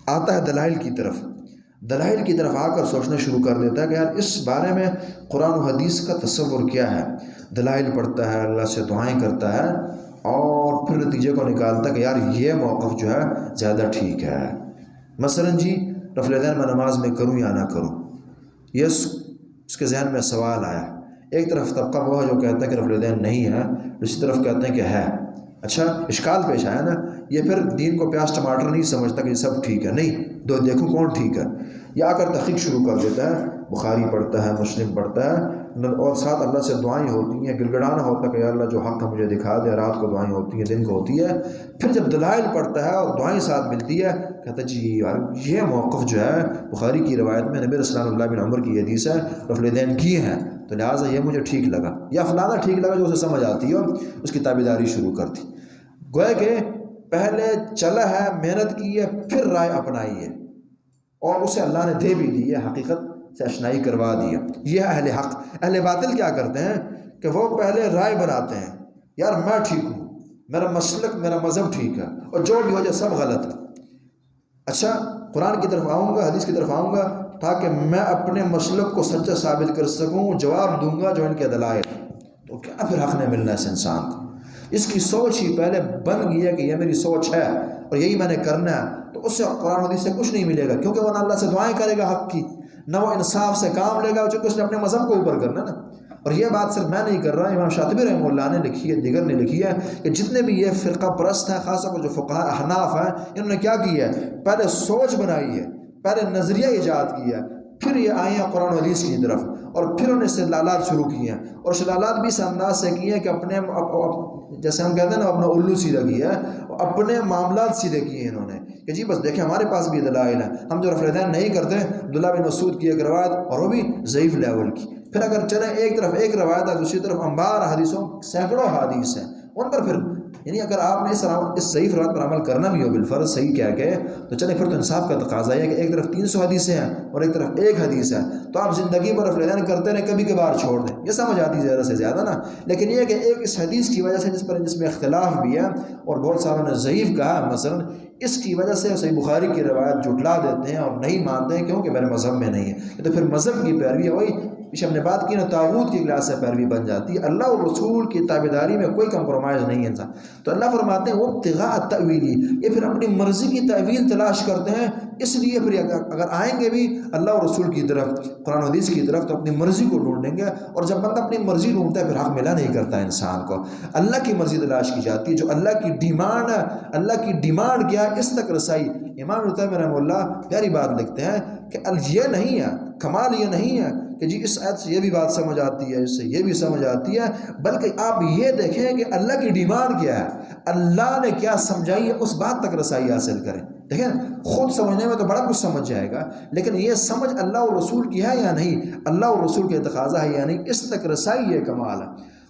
آتا ہے دلائل کی طرف، دلائل کی طرف آ کر سوچنا شروع کر دیتا ہے کہ یار اس بارے میں قرآن و حدیث کا تصور کیا ہے، دلائل پڑھتا ہے، اللہ سے دعائیں کرتا ہے، اور پھر نتیجے کو نکالتا ہے کہ یار یہ موقف جو ہے زیادہ ٹھیک ہے۔ مثلاً جی رفع الیدین میں نماز میں کروں یا نہ کروں، یہ اس کے ذہن میں سوال آیا۔ ایک طرف طبقہ وہ ہے جو کہتا ہے کہ رفع الیدین نہیں ہے، دوسری طرف کہتے ہیں کہ ہے۔ اچھا اشکال پیش آیا نا، یہ پھر دین کو پیاز ٹماٹر نہیں سمجھتا کہ یہ سب ٹھیک ہے، نہیں، دیکھوں کون ٹھیک ہے، یا آ کر تحقیق شروع کر دیتا ہے، بخاری پڑھتا ہے، مسلم پڑھتا ہے، اور ساتھ اللہ سے دعائیں ہوتی ہیں، گڑگڑانا ہوتا ہے کہ یا اللہ جو حق ہے مجھے دکھا دے، رات کو دعائیں ہوتی ہیں، دن کو ہوتی ہے۔ پھر جب دلائل پڑھتا ہے اور دعائیں ساتھ ملتی ہے، کہتا ہے جی یار یہ موقف جو ہے بخاری کی روایت میں نبی رسول اللہ بن عمر کی حدیث ہے، رفع الیدین کیے ہیں، تو لہٰذا یہ مجھے ٹھیک لگا، یا فلانا ٹھیک لگا، جو اسے سمجھ آتی ہے اس کی تابعداری شروع کرتی۔ گویا کہ پہلے چلا ہے، محنت کی ہے، پھر رائے اپنائی ہے، اور اسے اللہ نے دے بھی دی ہے، حقیقت سے اشنائی کروا دی ہے۔ یہ ہے اہل حق۔ اہل باطل کیا کرتے ہیں کہ وہ پہلے رائے بناتے ہیں، یار میں ٹھیک ہوں، میرا مسلک میرا مذہب ٹھیک ہے، اور جو بھی ہو جائے سب غلط ہے۔ اچھا قرآن کی طرف آؤں گا، حدیث کی طرف آؤں گا تاکہ میں اپنے مسلک کو سچا ثابت کر سکوں، جواب دوں گا جو ان کے دلائل، تو کیا پھر حق نہیں ملنا اس انسان کو؟ اس کی سوچ ہی پہلے بن گئی ہے کہ یہ میری سوچ ہے اور یہی میں نے کرنا ہے، تو اس سے قرآن و حدیث سے کچھ نہیں ملے گا، کیونکہ وہ نہ اللہ سے دعائیں کرے گا حق کی، نہ وہ انصاف سے کام لے گا، چونکہ اس نے اپنے مذہب کو اوپر کرنا نا۔ اور یہ بات صرف میں نہیں کر رہا، امام شاطبی رحمہ اللہ نے لکھی ہے، دیگر نے لکھی ہے، کہ جتنے بھی یہ فرقہ پرست ہیں، خاص طور پر جو فقہاء احناف ہیں، انہوں نے کیا کی ہے، پہلے سوچ بنائی ہے، پہلے نظریہ ایجاد کیا ہے، پھر یہ آئے ہیں قرآن و حدیث کی طرف، اور پھر انہیں استدلالات شروع کیے ہیں، اور استدلالات بھی اس انداز سے کیے ہیں کہ اپنے جیسے ہم کہتے ہیں نا اپنا الو سیدھا کیا ہے، اپنے معاملات سیدھے کیے ہیں انہوں نے کہ جی بس دیکھیں ہمارے پاس بھی دلائل ہیں، ہم جو رفع الیدین نہیں کرتے، عبداللہ بن مسعود کی ایک روایت اور وہ بھی ضعیف لیول کی، پھر اگر چلیں ایک طرف ایک روایت ہے، دوسری طرف انبار حدیثوں سینکڑوں حدیث ہیں ان پر پھر یعنی اگر آپ نے اس صحیح روایت پر عمل کرنا بھی ہو بالفرض صحیح کیا کہ تو چلیں پھر تو انصاف کا تقاضا ہے کہ ایک طرف 300 حدیثیں ہیں اور ایک طرف ایک حدیث ہے، تو آپ زندگی پر رفع الیدین کرتے رہیں، کبھی کبھار چھوڑ دیں، یہ سمجھ آتی زیادہ سے زیادہ نا، لیکن یہ کہ ایک اس حدیث کی وجہ سے جس میں اختلاف بھی ہے اور بہت ساروں نے ضعیف کہا مثلا، اس کی وجہ سے صحیح بخاری کی روایت جھٹلا دیتے ہیں اور نہیں مانتے ہیں کیونکہ میرے مذہب میں نہیں ہے، تو پھر مذہب کی پیروی ہے وہی پیچھے ہم نے بات کی نا، طاغوت کی کلاس سے پیروی بن جاتی ہے، اللہ اور رسول کی تابعداری میں کوئی کمپرومائز نہیں ہے انسان۔ تو اللہ فرماتے ہیں وہ ابتغاء التأویلی، یہ پھر اپنی مرضی کی تعویل تلاش کرتے ہیں، اس لیے پھر اگر آئیں گے بھی اللہ اور رسول کی طرف، قرآن و حدیث کی طرف، تو اپنی مرضی کو ڈھونڈیں گے، اور جب بندہ اپنی مرضی ڈھونڈتا ہے پھر حق ملا نہیں کرتا ہے انسان کو، اللہ کی مرضی تلاش کی جاتی ہے، جو اللہ کی ڈیمانڈ ہے، اللہ کی ڈیمانڈ کیا ہے، اس تک رسائی۔ امام ابن تیمیہ رحمہ اللہ پیاری بات لکھتے ہیں کہ یہ نہیں ہے، کمال یہ نہیں ہے کہ جی اس آیت سے یہ بھی بات سمجھ آتی ہے، اس سے یہ بھی سمجھ آتی ہے، بلکہ آپ یہ دیکھیں کہ اللہ کی ڈیمانڈ کیا ہے، اللہ نے کیا سمجھائی ہے، اس بات تک رسائی حاصل کریں۔ دیکھیں خود سمجھنے میں تو بڑا کچھ سمجھ جائے گا، لیکن یہ سمجھ اللہ اور رسول کی ہے یا نہیں، اللہ اور رسول کے تقاضا ہے یا نہیں، اس تک رسائی یہ کمال ہے۔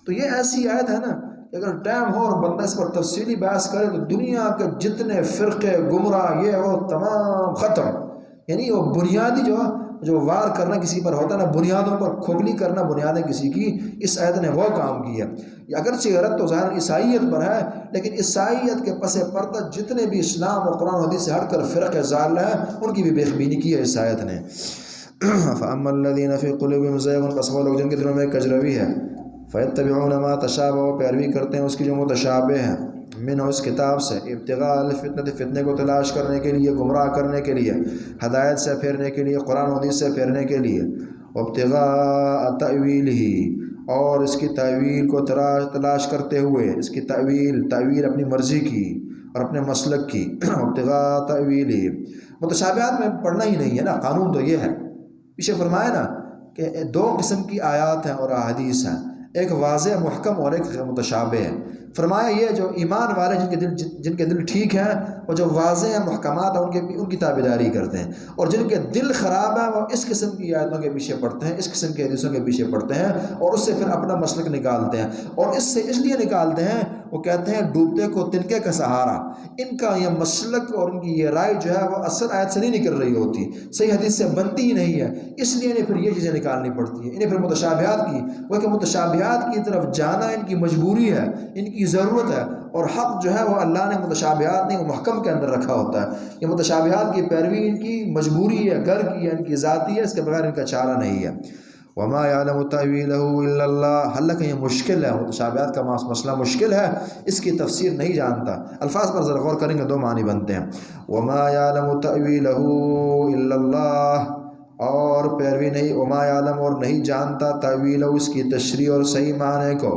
تو یہ ایسی آیت ہے نا کہ اگر ٹائم ہو اور بندہ اس پر تفصیلی بحث کرے تو دنیا کے جتنے فرقے گمراہ یہ وہ تمام ختم، یعنی وہ بنیادی جو وار کرنا کسی پر ہوتا ہے نا، بنیادوں پر کھوکھلی کرنا بنیادیں کسی کی، اس آیت نے وہ کام کیا۔ اگرچہ غلط تو ظاہر عیسائیت پر ہے، لیکن عیسائیت کے پس پردہ جتنے بھی اسلام اور قرآن حدیث سے ہٹ کر فرقے ضالہ ہیں ان کی بھی بے خبینی کی ہے اس آیت نے۔ فَأَمَّا الَّذِينَ فِي قُلُوبِهِمْ زَيْغٌ، بس وہ لوگ جن کے دلوں میں کجروی ہے، فَيَتَّبِعُونَ مَا تَشَابَهَ، وہ پیروی کرتے ہیں اس کی جو متشابہ ہیں، من اس کتاب سے، ابتغاء الفتنہ، فتنے کو تلاش کرنے کے لیے، گمراہ کرنے کے لیے، ہدایت سے پھیرنے کے لیے، قرآن و حدیث سے پھیرنے کے لیے، ابتغاء تأویلہ، اور اس کی تعویل کو تلاش کرتے ہوئے، اس کی تعویل اپنی مرضی کی اور اپنے مسلک کی، ابتغاء تأویلہ، متشابہات میں پڑھنا ہی نہیں ہے نا، قانون تو یہ ہے، پیچھے فرمایا نا کہ دو قسم کی آیات ہیں اور احادیث ہیں، ایک واضح محکم اور ایک متشابہ ہے۔ فرمایا یہ جو ایمان والے جن کے دل ٹھیک ہیں، وہ جو واضح ہیں محکمات ہیں ان کی تابعداری کرتے ہیں، اور جن کے دل خراب ہیں وہ اس قسم کی آیتوں کے پیچھے پڑتے ہیں، اس قسم کی حدیثوں کے پیچھے پڑتے ہیں، اور اس سے پھر اپنا مسلک نکالتے ہیں، اور اس سے اس لیے نکالتے ہیں، وہ کہتے ہیں ڈوبتے کو تنکے کا سہارا، ان کا یہ مسلک اور ان کی یہ رائے جو ہے وہ اصل آیت سے نہیں نکل رہی ہوتی، صحیح حدیث سے بنتی ہی نہیں ہے، اس لیے انہیں پھر یہ چیزیں نکالنی پڑتی ہیں، انہیں پھر متشابہات کی، وہ کہ متشابہات کی طرف جانا ان کی مجبوری ہے، ان کی ضرورت ہے، اور حق جو ہے وہ اللہ نے متشابہات نہیں، وہ محکم کے اندر رکھا ہوتا ہے، یہ متشابہات کی پیروی ان کی مجبوری ہے، گھر کی ہے، ان کی ذاتی ہے، اس کے بغیر ان کا چارہ نہیں ہے۔ وما يعلم تأويله الا الله، حالانکہ یہ مشکل ہے، متشابہات کا مسئلہ مشکل ہے، اس کی تفسیر نہیں جانتا، الفاظ پر ذرا غور کریں گے دو معنی بنتے ہیں، وما يعلم تأويله الا الله، اور پیروی نہیں، وما يعلم، اور نہیں جانتا، تأویلہ، اس کی تشریح اور صحیح معنی کو،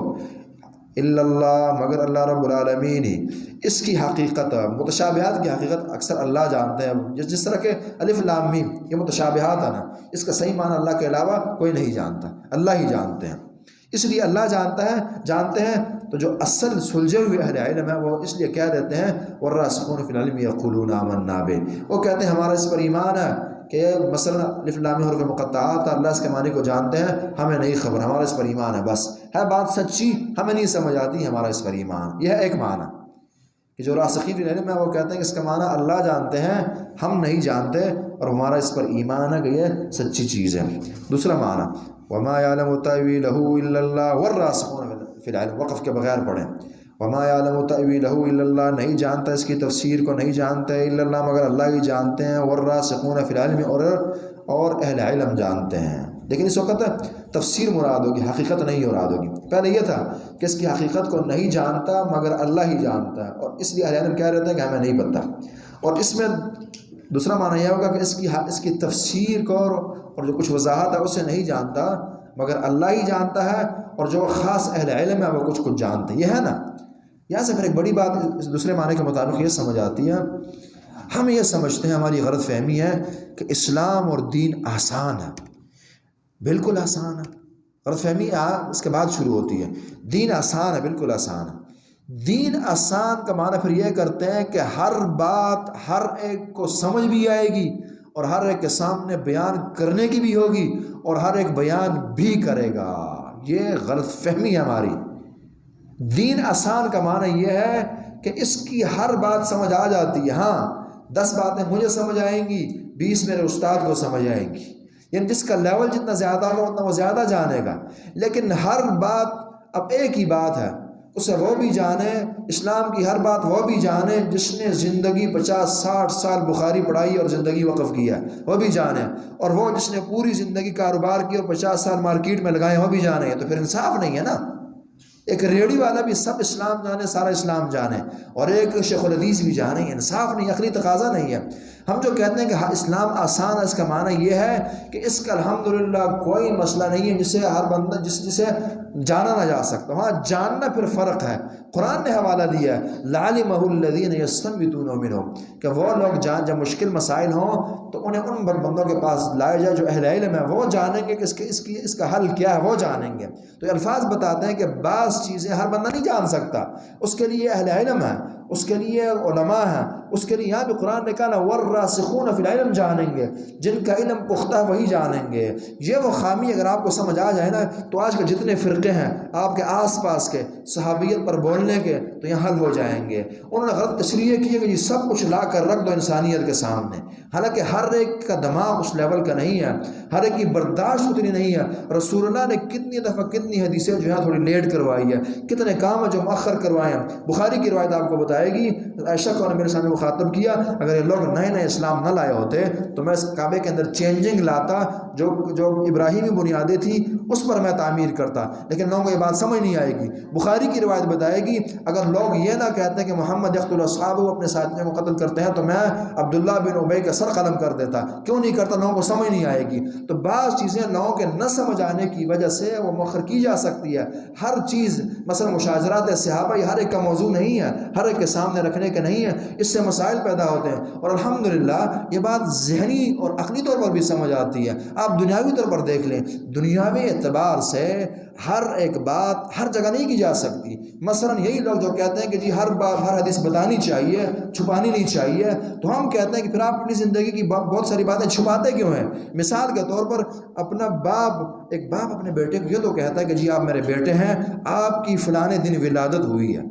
الا اللہ، مگر اللہ رب العالمین ہی، اس کی حقیقت، متشابہات کی حقیقت اکثر اللہ جانتے ہیں، جس طرح کہ الف لام میم یہ متشابہات ہے نا، اس کا صحیح معنی اللہ کے علاوہ کوئی نہیں جانتا، اللہ ہی جانتے ہیں، اس لیے اللہ جانتے ہیں، تو جو اصل سلجھے ہوئے اہل علم ہیں وہ اس لیے کہہ دیتے ہیں والراسخون فی العلم یقولون آمنا بہ، وہ کہتے ہیں ہمارا اس پر ایمان ہے کہ مثلا الف لام حروف مقطعات اللہ اس کے معنی کو جانتے ہیں، ہمیں نہیں خبر، ہمارا اس پر ایمان ہے، بس ہے بات سچی، ہمیں نہیں سمجھ آتی، ہمارا اس پر ایمان۔ یہ ہے ایک معنی کہ جو راسخین فی العلم ہے وہ کہتے ہیں کہ اس کا معنی اللہ جانتے ہیں، ہم نہیں جانتے، اور ہمارا اس پر ایمان ہے کہ یہ سچی چیز ہے۔ دوسرا معنی وما يعلم تأويله الا الله والراسخون فی العلم، وقف کے بغیر پڑھیں، وما يعلم تأويله الا الله، نہیں جانتا اس کی تفسیر کو، نہیں جانتے، الا اللہ، مگر اللہ ہی جانتے ہیں، والراسخون فی العلم، اور اہل علم جانتے ہیں۔ لیکن اس وقت تفسیر مراد ہوگی، حقیقت نہیں مراد ہوگی۔ پہلے یہ تھا کہ اس کی حقیقت کو نہیں جانتا مگر اللہ ہی جانتا ہے، اور اس لیے اہل علم کہہ رہتے ہیں کہ ہمیں نہیں پتہ، اور اس میں دوسرا معنی یہ ہوگا کہ اس کی تفسیر کو اور جو کچھ وضاحت ہے اسے نہیں جانتا مگر اللہ ہی جانتا ہے، اور جو خاص اہل علم ہے وہ کچھ جانتے ہیں، یہ ہے نا۔ یہاں سے پھر ایک بڑی بات اس دوسرے معنی کے مطابق یہ سمجھ آتی ہے، ہم یہ سمجھتے ہیں، ہماری غلط فہمی ہے کہ اسلام اور دین آسان ہے، بالکل آسان ہے. غلط فہمی اس کے بعد شروع ہوتی ہے. دین آسان ہے، بالکل آسان ہے. دین آسان کا معنی پھر یہ کرتے ہیں کہ ہر بات ہر ایک کو سمجھ بھی آئے گی اور ہر ایک کے سامنے بیان کرنے کی بھی ہوگی اور ہر ایک بیان بھی کرے گا. یہ غلط فہمی ہے ہماری. دین آسان کا معنی یہ ہے کہ اس کی ہر بات سمجھ آ جاتی ہے. ہاں 10 باتیں مجھے سمجھ آئیں گی، 20 میرے استاد کو سمجھ آئیں گی. یعنی جس کا لیول جتنا زیادہ ہوگا اتنا وہ زیادہ جانے گا. لیکن ہر بات اب ایک ہی بات ہے، اسے وہ بھی جانے، اسلام کی ہر بات وہ بھی جانے جس نے زندگی 50-60 سال بخاری پڑھائی اور زندگی وقف کیا وہ بھی جانے، اور وہ جس نے پوری زندگی کاروبار کی اور 50 سال مارکیٹ میں لگائے وہ بھی جانے. تو پھر انصاف نہیں ہے نا. ایک ریڑھی والا بھی سب اسلام جانے، سارا اسلام جانے، اور ایک شیخ الحدیث بھی جانے. انصاف نہیں، عقلی تقاضا نہیں ہے. ہم جو کہتے ہیں کہ اسلام آسان ہے، اس کا معنی یہ ہے کہ اس کا الحمدللہ کوئی مسئلہ نہیں ہے جسے ہر بندہ جسے جانا نہ جا سکتا. ہاں جاننا پھر فرق ہے. قرآن نے حوالہ دیا ہے لَعَلِمَهُ الَّذِينَ يَسْتَنبِطُونَ مِنْهُ کہ وہ لوگ جب مشکل مسائل ہوں تو انہیں ان بندوں کے پاس لائے جائے جو اہل علم ہے. وہ جانیں گے کہ اس کا حل کیا ہے، وہ جانیں گے. تو یہ الفاظ بتاتے ہیں کہ بعض چیزیں ہر بندہ نہیں جان سکتا، اس کے لیے اہل علم ہے، اس کے لیے علماء ہیں. اس کے لیے یہاں بھی قرآن نے کہا نا وَالرَّاسِخُونَ فِي الْعِلْمِ جانیں گے، جن کا علم پختہ وہی جانیں گے. یہ وہ خامی اگر آپ کو سمجھ آ جائے نا تو آج کے جتنے فرقے ہیں آپ کے آس پاس کے صحابیت پر بولنے کے تو یہ حل ہو جائیں گے. انہوں نے غلط تشریح کی ہے کہ یہ سب کچھ لا کر رکھ دو انسانیت کے سامنے، حالانکہ ہر ایک کا دماغ اس لیول کا نہیں ہے، ہر ایک کی برداشت اتنی نہیں ہے. رسول اللہ نے کتنی دفعہ کتنی حدیثیں جو ہے تھوڑی لیٹ کروائی ہے، کتنے کام ہیں جو مؤخر کروائے ہیں. بخاری کی روایت آپ کو بتائے گی، عائشہ کو نے میرے سامنے مخاطب کیا اگر یہ لوگ نئے نئے اسلام نہ لائے ہوتے تو میں اس کعبے کے اندر چینجنگ لاتا، جو ابراہیمی بنیادیں تھیں اس پر میں تعمیر کرتا. لیکن لوگوں کو یہ بات سمجھ نہیں آئے گی. بخاری کی روایت بتائے گی اگر لوگ یہ نہ کہتے کہ محمد یقتل اصحابہ وہ اپنے ساتھیوں کو قتل کرتے ہیں تو میں عبداللہ بن ابی کا سر قلم کر دیتا. کیوں نہیں کرتا؟ لوگوں کو سمجھ نہیں آئے گی. تو بعض چیزیں لوگوں کے نہ سمجھ آنے کی وجہ سے وہ مؤخر کی جا سکتی ہے. ہر چیز مثلا مشاجرات صحابہ یہ ہر ایک کا موضوع نہیں ہے، ہر ایک کے سامنے رکھنے کے نہیں ہے. اس سے مسائل پیدا ہوتے ہیں اور الحمدللہ یہ بات ذہنی اور عقلی طور پر بھی سمجھ آتی ہے. آپ دنیاوی طور پر دیکھ لیں، دنیاوی اعتبار سے ہر ایک بات ہر جگہ نہیں کی جا سکتی. مثلا یہی لوگ جو کہتے ہیں کہ جی ہر بات ہر حدیث بتانی چاہیے، چھپانی نہیں چاہیے، تو ہم کہتے ہیں کہ پھر آپ اپنی زندگی کی بہت ساری باتیں چھپاتے کیوں ہیں؟ مثال کے طور پر اپنا ایک باپ اپنے بیٹے کو یہ تو کہتا ہے کہ جی آپ میرے بیٹے ہیں، آپ کی فلانے دن ولادت ہوئی ہے.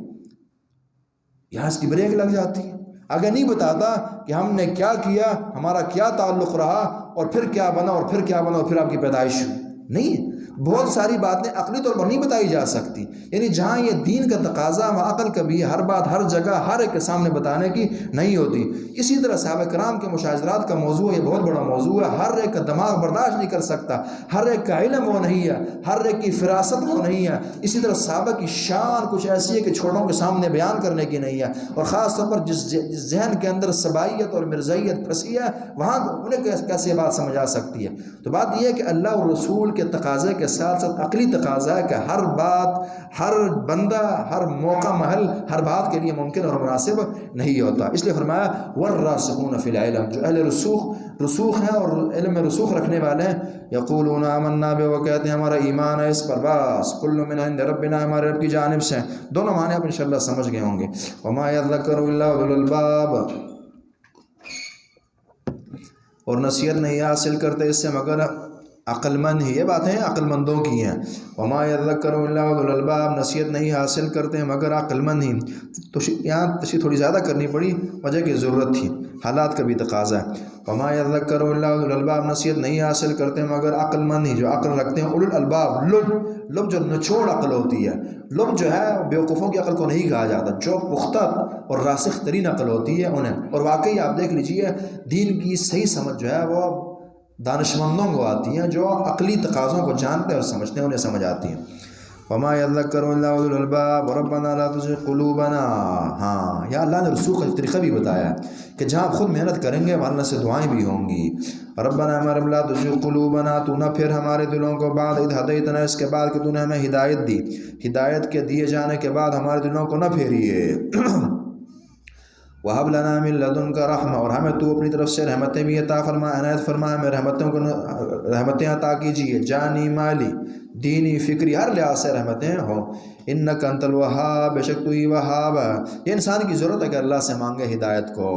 یہاں اس کی بریک لگ جاتی ہے. اگر نہیں بتاتا کہ ہم نے کیا کیا، ہمارا کیا تعلق رہا اور پھر کیا بنا اور پھر کیا بنا اور پھر آپ کی پیدائش ہوئی، نہیں، بہت ساری باتیں عقلی طور پر نہیں بتائی جا سکتی. یعنی جہاں یہ دین کا تقاضا و عقل کا بھی ہر بات ہر جگہ ہر ایک کے سامنے بتانے کی نہیں ہوتی. اسی طرح صحابہ کرام کے مشاجرات کا موضوع یہ بہت بڑا موضوع ہے. ہر ایک کا دماغ برداشت نہیں کر سکتا، ہر ایک کا علم وہ نہیں ہے، ہر ایک کی فراست وہ نہیں ہے. اسی طرح صحابہ کی شان کچھ ایسی ہے کہ چھوٹوں کے سامنے بیان کرنے کی نہیں ہے. اور خاص طور پر جس ذہن کے اندر سبائیت اور مرزائیت پھنسی ہے وہاں انہیں کیسے بات سمجھ آ سکتی ہے. تو بات یہ ہے کہ اللہ اور رسول کے تقاضے کے ساتھ ساتھ عقلی تقاضا ہے کہ ہر بات ہر بندہ ہر موقع محل ہر بات کے لیے ممکن اور مناسب نہیں ہوتا. اس لیے فرمایا والراسخون فی العلم، جو اہل رسوخ ہیں اور علم میں رسوخ رکھنے والے ہیں. یقولون آمنا بہ، وہ کہتے ہیں ہمارا ایمان ہے اس پر، بس کل من عند ربنا، ہمارے رب کی جانب سے. دونوں معنی آپ انشاءاللہ سمجھ گئے ہوں گے. وما یذکر الا اولو الالباب، اور نصیحت نہیں حاصل کرتے اس سے مگر عقل مند ہی. یہ باتیں عقل مندوں کی ہیں. وما یذکر الا اولو الالباب، نصیحت نہیں حاصل کرتے مگر عقل مند ہی. تو یہاں تشریح تھوڑی زیادہ کرنی پڑی، وجہ کی ضرورت تھی، حالات کا بھی تقاضا ہے. وما یذکر الا اولو الالباب، نصیحت نہیں حاصل کرتے مگر عقل مند ہی جو عقل رکھتے ہیں. اولو الالباب، لب جو نچوڑ عقل ہوتی ہے. لب جو ہے بیوقوفوں کی عقل کو نہیں کہا جاتا، جو پختہ اور راسخ ترین عقل ہوتی ہے انہیں. اور واقعی آپ دیکھ لیجئے دین کی صحیح سمجھ جو ہے وہ دانشمندوں کو آتی ہیں، جو عقلی تقاضوں کو جانتے اور سمجھتے ہیں، انہیں سمجھ آتی ہیں. وما یذکر الا اولو الالباب ربنا لا تزغ قلوبنا. ہاں یا اللہ نے رسوخ کا طریقہ بھی بتایا کہ جہاں آپ خود محنت کریں گے وہاں اللہ سے دعائیں بھی ہوں گی. ربنا ہمارے لا تزغ قلوبنا، تو نہ پھر ہمارے دلوں کو بعد اذ ہدیتنا، اس کے بعد کہ تو نے ہمیں ہدایت دی. ہدایت کے دیے جانے کے بعد ہمارے دلوں کو نہ پھیریے. وَهَبْ لَنَا مِن لَّدُنْكَ رَحْمَةً، اور ہمیں تو اپنی طرف سے رحمتیں بھی عطا فرما، عنایت فرما، ہمیں رحمتیں عطا کیجیے، جانی مالی دینی فکری ہر لحاظ سے رحمتیں ہوں۔ اِنَّكَ أَنْتَ الْوَهَّابُ، بے شک تو ہی وہاب ہے۔ یہ انسان کی ضرورت ہے کہ اللہ سے مانگے ہدایت کو،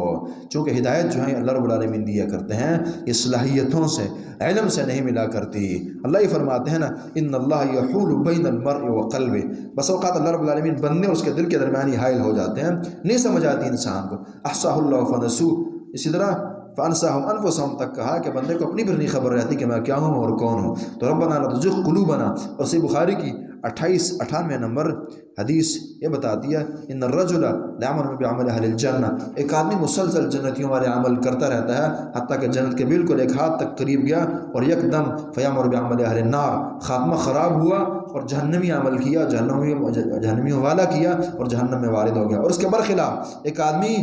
چونکہ ہدایت جو ہے اللہ رب العالمین دیا کرتے ہیں، یہ صلاحیتوں سے علم سے نہیں ملا کرتی۔ اللہ ہی فرماتے ہیں نا ان اللہ یحول بین المرء وقلبہ، بس اوقات اللہ رب العالمین بندے اور اس کے دل کے درمیان ہی حائل ہو جاتے ہیں، نہیں سمجھ آتی انسان کو۔ احصاہ اللہ فنسوہ، اسی طرح فانساہم انفسہم تک کہا کہ بندے کو اپنی بھی نہیں خبر رہتی کہ میں کیا ہوں اور کون ہوں۔ تو ربنا لا تزغ قلوبنا، اور صحیح بخاری کی 98 نمبر حدیث یہ بتاتی ہے ان الرجل ليعمل بعمل اہل الجنہ، ایک آدمی مسلسل جنتیوں والے عمل کرتا رہتا ہے حتیٰ کہ جنت کے بالکل ایک ہاتھ تک قریب گیا، اور یک دم فیعمل بعمل اہل النار، خاتمہ خراب ہوا اور جہنمی عمل کیا، جہنمیوں والا کیا اور جہنم میں وارد ہو گیا۔ اور اس کے برخلاف ایک آدمی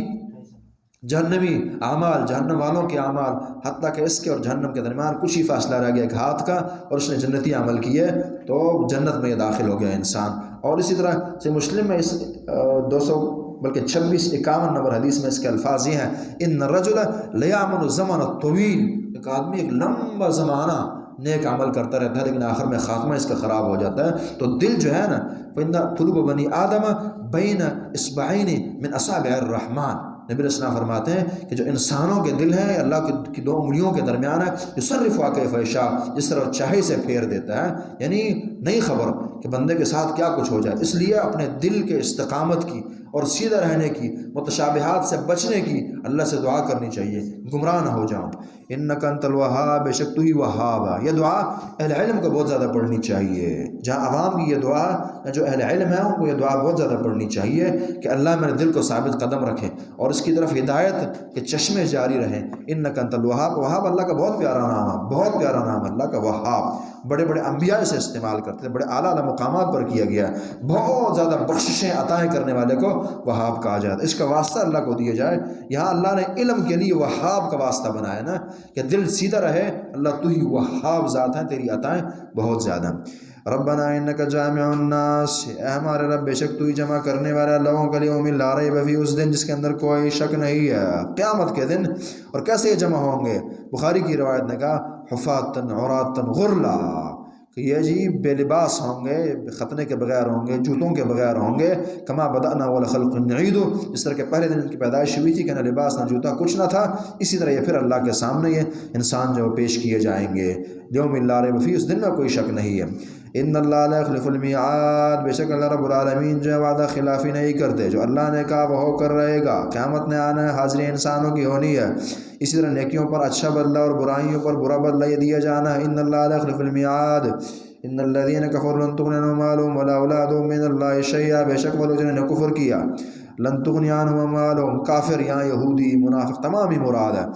جہنمی اعمال، جہنم والوں کے اعمال، حتیٰ کہ اس کے اور جہنم کے درمیان کچھ ہی فاصلہ رہ گیا ایک ہاتھ کا، اور اس نے جنتی عمل کیے تو جنت میں داخل ہو گیا انسان۔ اور اسی طرح سے مسلم میں اس 2651 نمبر حدیث میں اس کے الفاظ یہ ہیں ان الرجل لیعمل الزمن الطویل، ایک آدمی ایک لمبا زمانہ نیک عمل کرتا رہتا ہے لیکن آخر میں خاتمہ اس کا خراب ہو جاتا ہے۔ تو دل جو ہے نا فإن قلوب بنی آدم بین اصبعین من اصابع الرحمن، نبی علیہ السلام فرماتے ہیں کہ جو انسانوں کے دل ہیں اللہ کی 2 انگلیوں کے درمیان ہے، یصرفها کیف یشاء، جس طرح چاہے سے پھیر دیتا ہے، یعنی نہیں خبر کہ بندے کے ساتھ کیا کچھ ہو جائے۔ اس لیے اپنے دل کے استقامت کی اور سیدھا رہنے کی، متشابہات سے بچنے کی اللہ سے دعا کرنی چاہیے، گمراہ نہ ہو جاؤں۔ انک انت الوہاب، بے شک تو ہی وہاب ہے۔ یہ دعا اہل علم کو بہت زیادہ پڑھنی چاہیے، جہاں عوام کی یہ دعا، جو اہل علم ہیں ان کو یہ دعا بہت زیادہ پڑھنی چاہیے کہ اللہ میرے دل کو ثابت قدم رکھے اور اس کی طرف ہدایت کے چشمے جاری رہیں۔ انک انت الوہاب، وہاب اللہ کا بہت پیارا نام ہے، بہت پیارا نام ہے اللہ کا وہاب۔ بڑے بڑے انبیاء سے استعمال کرتے ہیں، بڑے اعلیٰ مقامات پر کیا گیا ہے۔ بہت زیادہ بخششیں عطائیں کرنے والے کو وہاب کہا جاتا ہے، اس کا واسطہ اللہ کو دیا جائے۔ یہاں اللہ نے علم کے لیے وہاب کا واسطہ بنایا نا کہ دل سیدھا رہے، اللہ تو ہی وہاب ذات ہے، تیری عطائیں بہت زیادہ۔ ربنا انک جامع الناس، اے ہمارے رب بے شک تو ہی جمع کرنے والا لوگوں کے لیے، یوم لا ریب فیہ، اس دن جس کے اندر کوئی شک نہیں ہے، قیامت کے دن۔ اور کیسے یہ جمع ہوں گے؟ بخاری کی روایت نے کہا حفاتن عراتن غرلا، کہ یہ جی بے لباس ہوں گے، ختنے کے بغیر ہوں گے، جوتوں کے بغیر ہوں گے، کما بدأنا اول خلق نعید، جس طرح کہ پہلے دن ان کی پیدائش ہوئی تھی کہ نہ لباس نہ جوتا کچھ نہ تھا، اسی طرح یہ پھر اللہ کے سامنے یہ انسان جو پیش کیے جائیں گے۔ یوم لا ریب فیہ، اس دن میں کوئی شک نہیں ہے۔ ان اللہ لا یخلف المیعاد، بے شک اللہ رب العالمین جو ہے وعدہ خلافی نہیں کرتے، جو اللہ نے کہا وہ ہو کر رہے گا۔ قیامت نے آنا ہے، حاضری انسانوں کی ہونی ہے، اسی طرح نیکیوں پر اچھا بدلہ اور برائیوں پر برا بدلہ یہ دیا جانا ہے۔ ان اللہ لا یخلف المیعاد، ان الذین کفروا لن تغنی عنہم اموالہم ولا اولادہم من اللہ شیئا، بے شک وہ لوگ جنہوں نے کفر کیا، لن تغنی عنہم اموالہم، کافر یہاں یہودی منافق تمام ہی مراد ہے،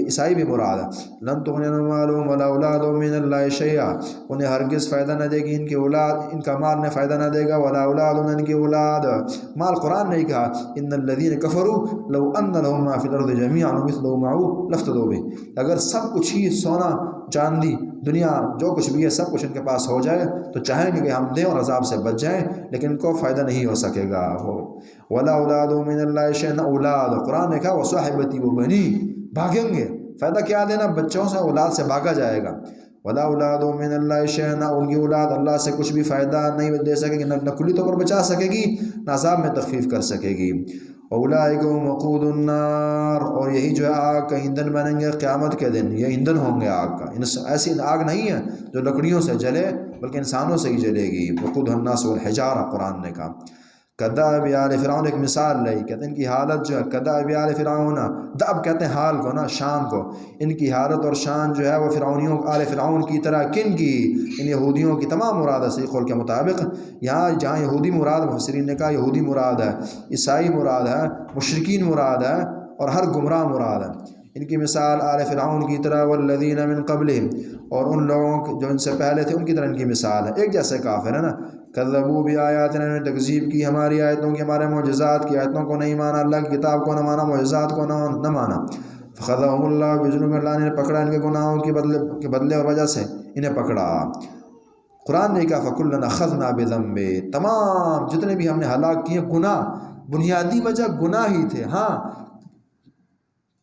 عیسائی بھی مراد ہے۔ لن تغنی عنہم اموالہم ولا اولادہم من اللہ شیئا، انہیں ہرگز فائدہ نہ دے گی ان کی اولاد، ان کا مال نے فائدہ نہ دے گا، ولا اولادہم، ان کی اولاد۔ مال قرآن نے کہا ان الذین کفروا لو ان لہم ما فی الارض جمیعا مثلہ معہ لافتدوا بہ، اگر سب کچھ ہی سونا چاندی دنیا جو کچھ بھی ہے سب کچھ ان کے پاس ہو جائے تو چاہیں گے کہ ہم دیں اور عذاب سے بچ جائیں، لیکن ان کو فائدہ نہیں ہو سکے گا۔ ولا اولاد من اللہ شیئا، نہ اولاد، قرآن نے کہا وصاحبتی وبنی، بھاگیں گے، فائدہ کیا دینا، بچوں سے اولاد سے بھاگا جائے گا۔ ولا اولاد من اللہ شیئا، نہ ان کی اولاد اللہ سے کچھ بھی فائدہ نہیں دے سکے گی، نہ کلی طور پر بچا سکے گی، نہ عذاب میں تخفیف کر سکے گی۔ اولئک هم وقود النار، اور یہی جو ہے آگ کا ایندھن بنیں گے قیامت کے دن، یہ ایندھن ہوں گے آگ کا۔ ایسی آگ نہیں ہے جو لکڑیوں سے جلے بلکہ انسانوں سے ہی جلے گی۔ وقودها الناس والحجارہ، قرآن نے کہا۔ کدأب آل فرعون، ایک مثال لی، کہتے ہیں ان کی حالت جو ہے کدأب آل فرعون، دأب کہتے ہیں حال کو نا، شان کو، ان کی حالت اور شان جو ہے وہ فرعونیوں آل فرعون کی طرح، کن کی؟ ان یہودیوں کی، تمام مراد ہے صحیح قول کے مطابق۔ یہاں جہاں یہودی مراد، مفسرین نے کہا یہودی مراد ہے، عیسائی مراد ہے، مشرکین مراد ہے، اور ہر گمراہ مراد ہے۔ ان کی مثال آل فرعون کی طرح، والذین من قبلہم، اور ان لوگوں جو ان سے پہلے تھے ان کی طرح ان کی مثال ہے، ایک جیسے کافر ہے نا۔ کذبوا بآیاتنا، انہوں نے تکذیب کی ہماری آیتوں کی، ہمارے معجزات کی، آیتوں کو نہیں مانا، اللہ کی کتاب کو نہ مانا، معجزات کو نہ مانا۔ فخذهم اللہ بذنوبہم، اللہ نے پکڑا ان کے گناہوں کے بدلے اور وجہ سے انہیں پکڑا۔ قرآن نے کہا فَكُلًّا أَخَذْنَا بِذَنبِهِ، تمام جتنے بھی ہم نے ہلاک کیے گناہ بنیادی وجہ گناہ ہی تھے. ہاں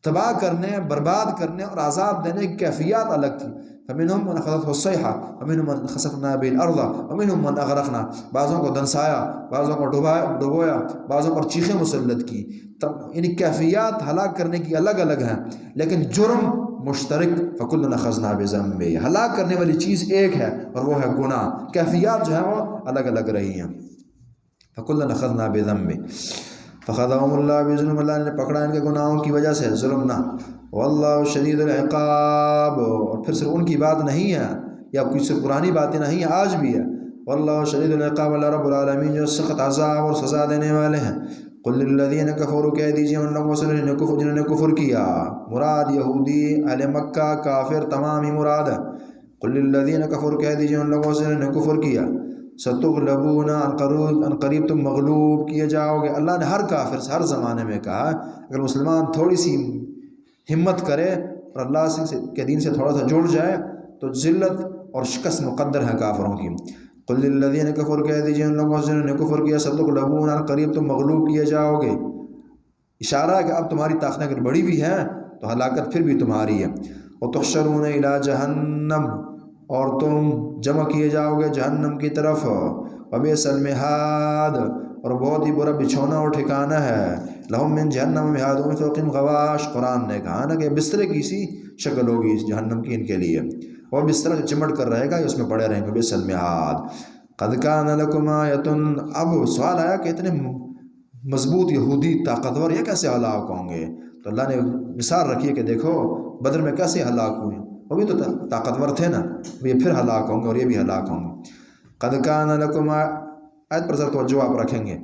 تباہ کرنے، برباد کرنے اور عذاب دینے کی کیفیات الگ تھی. فمنهم من اخذته الصيحه ومنهم من خسفنا به الارض ومنهم من اغرقنا. بعضوں کو دنسایا، بعضوں کو ڈبویا، بعضوں پر چیخیں مسلط کی. یعنی کیفیات ہلاک کرنے کی الگ الگ ہیں لیکن جرم مشترک. فکلنا اخذنا بذنبه. ہلاک کرنے والی چیز ایک ہے اور وہ ہے گناہ. کیفیات جو ہیں وہ الگ الگ رہی ہیں. فکلنا اخذنا بذنبه فخذهم اللہ بذنوب. اللہ نے پکڑا ان کے گناہوں کی وجہ سے، ظلم نہ. واللہ شدید العقاب. اور پھر صرف ان کی بات نہیں ہے یا کچھ پرانی باتیں نہیں ہیں، آج بھی ہے. واللہ شدید العقاب. اللہ رب العالمین جو سخت عذاب اور سزا دینے والے ہیں. قل للذین کفروا، کہہ دیجیے ان لوگوں سے جنہوں نے کفر کیا. مراد یہودی، اہل مکہ، کافر تمام ہی مراد ہے. قل للذین کفروا، کہہ دیجیے ان لوگوں سے جنہوں نے کفر کیا. ستغلبون، ان قریب تم مغلوب کیے جاؤ گے. اللہ نے ہر کافر سے ہر زمانے میں کہا اگر مسلمان تھوڑی سی ہمت کرے اور اللہ کے دین سے تھوڑا سا جڑ جائے تو ذلت اور شکست مقدر ہے کافروں کی. قل للذین کفروا، کہہ دیجیے ان لوگوں سے جنہوں نے کفر کیا. ستغلبون، ان قریب تم مغلوب کیے جاؤ گے. اشارہ ہے کہ اب تمہاری طاقتیں اگر بڑی بھی ہیں تو ہلاکت پھر بھی تمہاری ہے. وتحشرون الی جہنم، اور تم جمع کیے جاؤ گے جہنم کی طرف. وبئس المہاد، اور بہت ہی برا بچھونا اور ٹھکانہ ہے. لہم من جہنم مہاد ومن فوقہم غواش. قرآن نے کہا نا کہ بسترے کی سی شکل ہوگی اس جہنم کی ان کے لیے، وہ بستر جو چمٹ کر رہے گا اس میں پڑے رہیں گے. بئس المہاد. قد کان لکم آیۃ. اب سوال آیا کہ اتنے مضبوط یہودی طاقتور یہ کیسے ہلاک ہوں گے؟ تو اللہ نے مثال رکھی ہے کہ دیکھو بدر میں کیسے ہلاک ہوئے، وہ بھی تو طاقتور تھے نا، یہ پھر ہلاک ہوں گے اور یہ بھی ہلاک ہوں گے. قد کان لکم، آیت پر ذرا توجہ آپ رکھیں گے.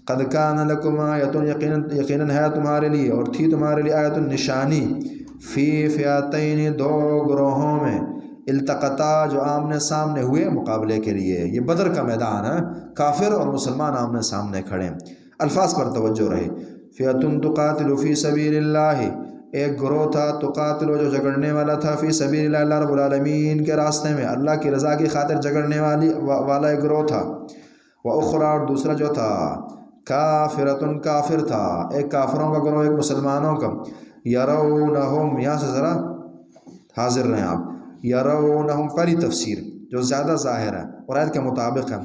قد کان لکم آیۃ، یقیناً ہے تمہارے لیے اور تھی تمہارے لیے آیت نشانی. فی فئتین، دو گروہوں میں. التقطا، جو آمنے سامنے ہوئے مقابلے کے لیے. یہ بدر کا میدان ہے، کافر اور مسلمان آمنے سامنے کھڑے. الفاظ پر توجہ رہے. فئۃ تقاتل فی سبیل اللہ، ایک گروہ تھا تقاتل جو جھگڑنے والا تھا، فی سبیل اللہ، اللہ رب العالمین کے راستے میں، اللہ کی رضا کی خاطر جھگڑنے والا ایک گروہ تھا. واخری، اور دوسرا جو تھا کافرۃ، کافر تھا، ایک کافروں کا گروہ ایک مسلمانوں کا. یرونہم، یہاں سے ذرا حاضر رہیں آپ. یرونہم پہلی تفسیر جو زیادہ ظاہر ہے اور آیت کے مطابق ہے.